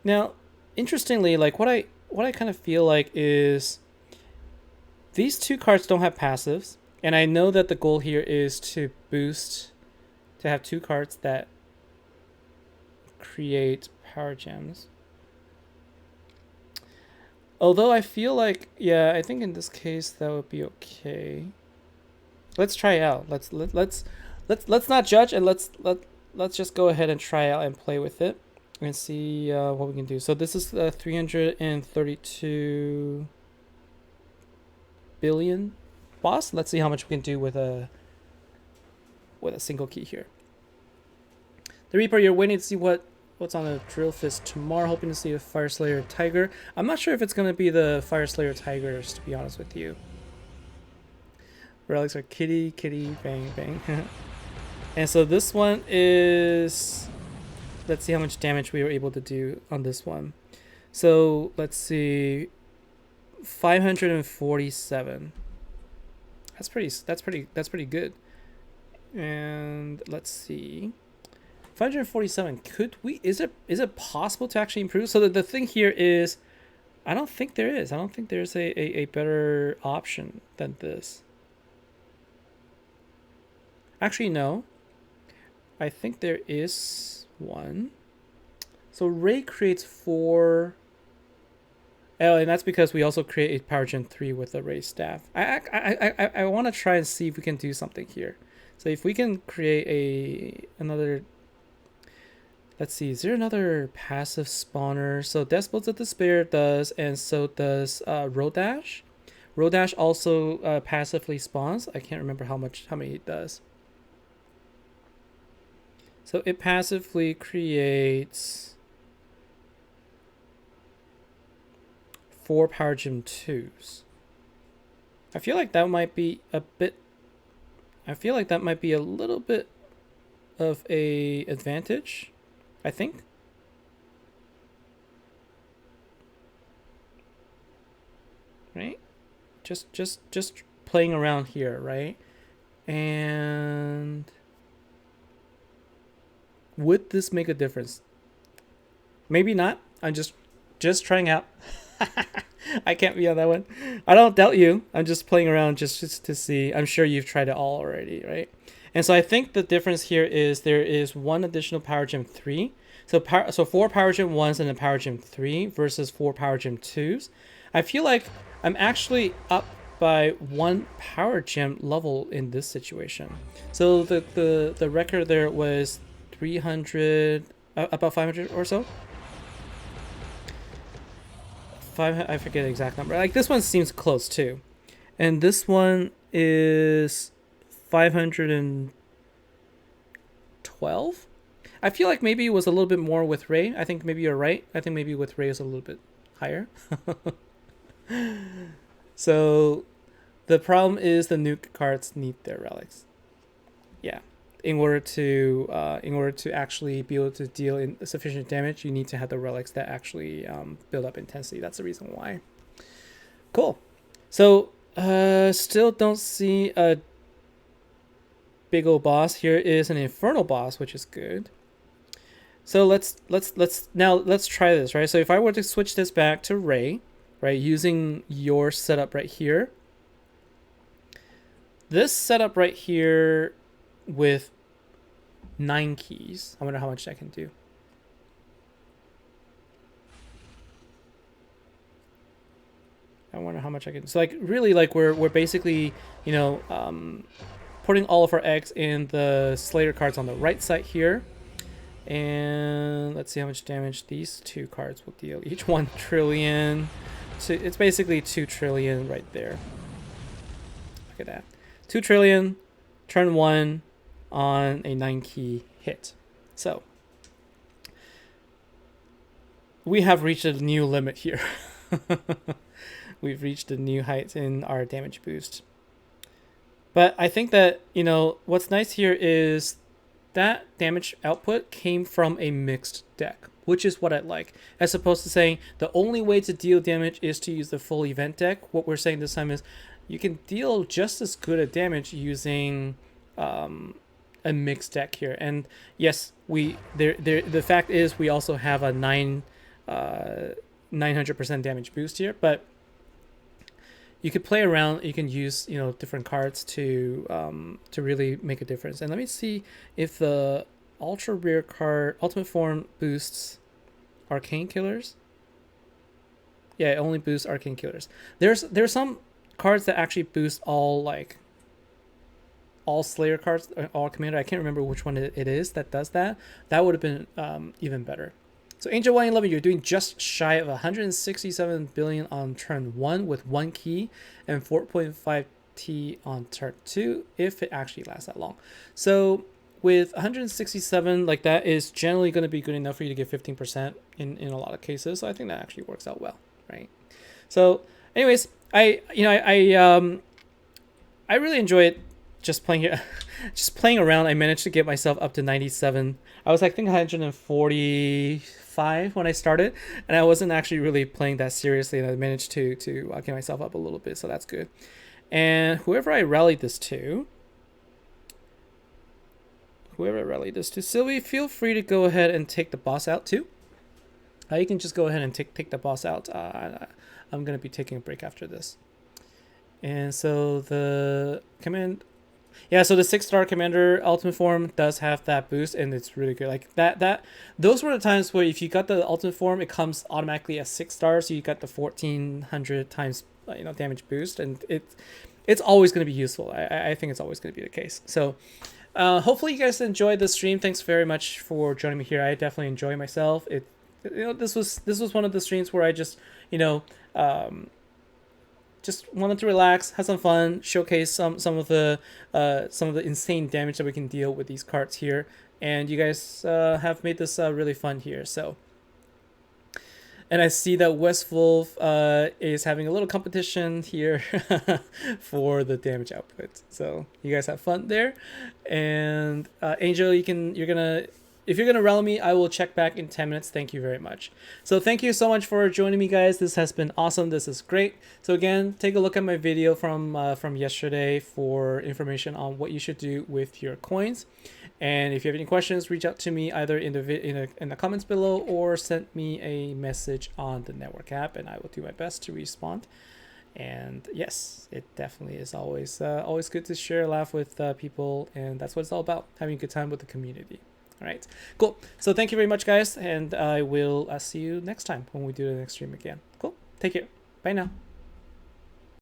Now, interestingly, like what I kind of feel like is these 2 cards don't have passives, and I know that the goal here is to have 2 cards that create power gems. Although I feel like, yeah, I think in this case that would be okay. Let's try out. Let's not judge, and let's just go ahead and try out and play with it and see what we can do. So this is 332 billion boss. Let's see how much we can do with a single key here. The Reaper, you're waiting to see what's on the Drill Fist tomorrow, hoping to see a Fire Slayer Tiger. I'm not sure if it's going to be the Fire Slayer Tigers, to be honest with you. Relics are kitty, kitty, bang, bang. And so this one is... Let's see how much damage we were able to do on this one. So let's see, 547. That's pretty good. And let's see, 547. Could we? Is it possible to actually improve? So the thing here is, I don't think there is. I don't think there's a better option than this. Actually, no. I think there is one. So Ray creates 4. Oh, and that's because we also create a Power Gen 3 with a Ray staff. I want to try and see if we can do something here. So if we can create another. Let's see, is there another passive spawner? So Despots of Despair does, and so does Rodash. Rodash also passively spawns. I can't remember how many it does. So it passively creates 4 Power Gem 2s. I feel like that might be a little bit of a advantage, I think. Right? Just playing around here, right? And would this make a difference? Maybe not. I'm just trying out. I can't be on that one. I don't doubt you. I'm just playing around just to see. I'm sure you've tried it all already, right? And so I think the difference here is there is 1 additional Power Gem 3. So 4 Power Gem 1s and a Power Gem 3 versus 4 Power Gem 2s. I feel like I'm actually up by 1 Power Gem level in this situation. So the record there was 300, about 500 or so. I forget the exact number. Like this one seems close too, and this one is 512. I feel like maybe it was a little bit more with Ray. I think maybe you're right. I think maybe with Ray is a little bit higher. So the problem is the nuke cards need their relics. Yeah. In order to actually be able to deal in sufficient damage, you need to have the relics that actually build up intensity. That's the reason why. Cool. So still don't see a big old boss. Here is an infernal boss, which is good. So let's try this, right? So if I were to switch this back to Ray, right, using your setup right here, this setup right here with 9 keys, I wonder how much I can do. I wonder how much I can. So like really, like we're basically, you know, putting all of our eggs in the Slayer cards on the right side here. And let's see how much damage these 2 cards will deal. Each 1 trillion. So it's basically 2 trillion right there. Look at that. 2 trillion, turn 1 on a 9 key hit. So we have reached a new limit here. We've reached a new height in our damage boost. But I think that, you know, what's nice here is that damage output came from a mixed deck, which is what I like. As opposed to saying the only way to deal damage is to use the full event deck. What we're saying this time is you can deal just as good a damage using a mixed deck here. And yes, the fact is we also have a 900% damage boost here, but you could play around. You can use, you know, different cards to really make a difference. And let me see if the ultra rare card ultimate form boosts arcane killers. Yeah, it only boosts arcane killers. There's some cards that actually boost all Slayer cards, all commander. I can't remember which one it is that does that. That would have been even better. So Angel 111, you're doing just shy of 167 billion on turn 1 with 1 key and 4.5 T on turn 2 if it actually lasts that long. So with 167, like that is generally going to be good enough for you to get 15% in a lot of cases. So I think that actually works out well, right? So anyways, I really enjoy it just playing here. Just playing around, I managed to get myself up to 97. I was, I think, 145 when I started, and I wasn't actually really playing that seriously, and I managed to get myself up a little bit, so that's good. And whoever I rallied this to, Sylvie, feel free to go ahead and take the boss out too. You can just go ahead and take the boss out. I'm going to be taking a break after this. And so the command... Yeah, so the 6-star commander ultimate form does have that boost, and it's really good. Like those were the times where if you got the ultimate form, it comes automatically as 6 stars, so you got the 1400 times damage boost, and it's always going to be useful. I think it's always going to be the case. So hopefully you guys enjoyed the stream. Thanks very much for joining me here. I definitely enjoy myself. This was one of the streams where I just just wanted to relax, have some fun, showcase some of the insane damage that we can deal with these cards here, and you guys have made this really fun here. So, and I see that West Wolf is having a little competition here for the damage output. So you guys have fun there, and Angel, if you're gonna rally me, I will check back in 10 minutes. Thank you very much. So thank you so much for joining me, guys. This has been awesome. This is great. So again, take a look at my video from yesterday for information on what you should do with your coins. And if you have any questions, reach out to me either in the comments below or send me a message on the network app, and I will do my best to respond. And yes, it definitely is always good to share a laugh with people, and that's what it's all about, having a good time with the community. All right, cool. So thank you very much, guys, and I will see you next time when we do the next stream again. Cool. Take care. Bye now.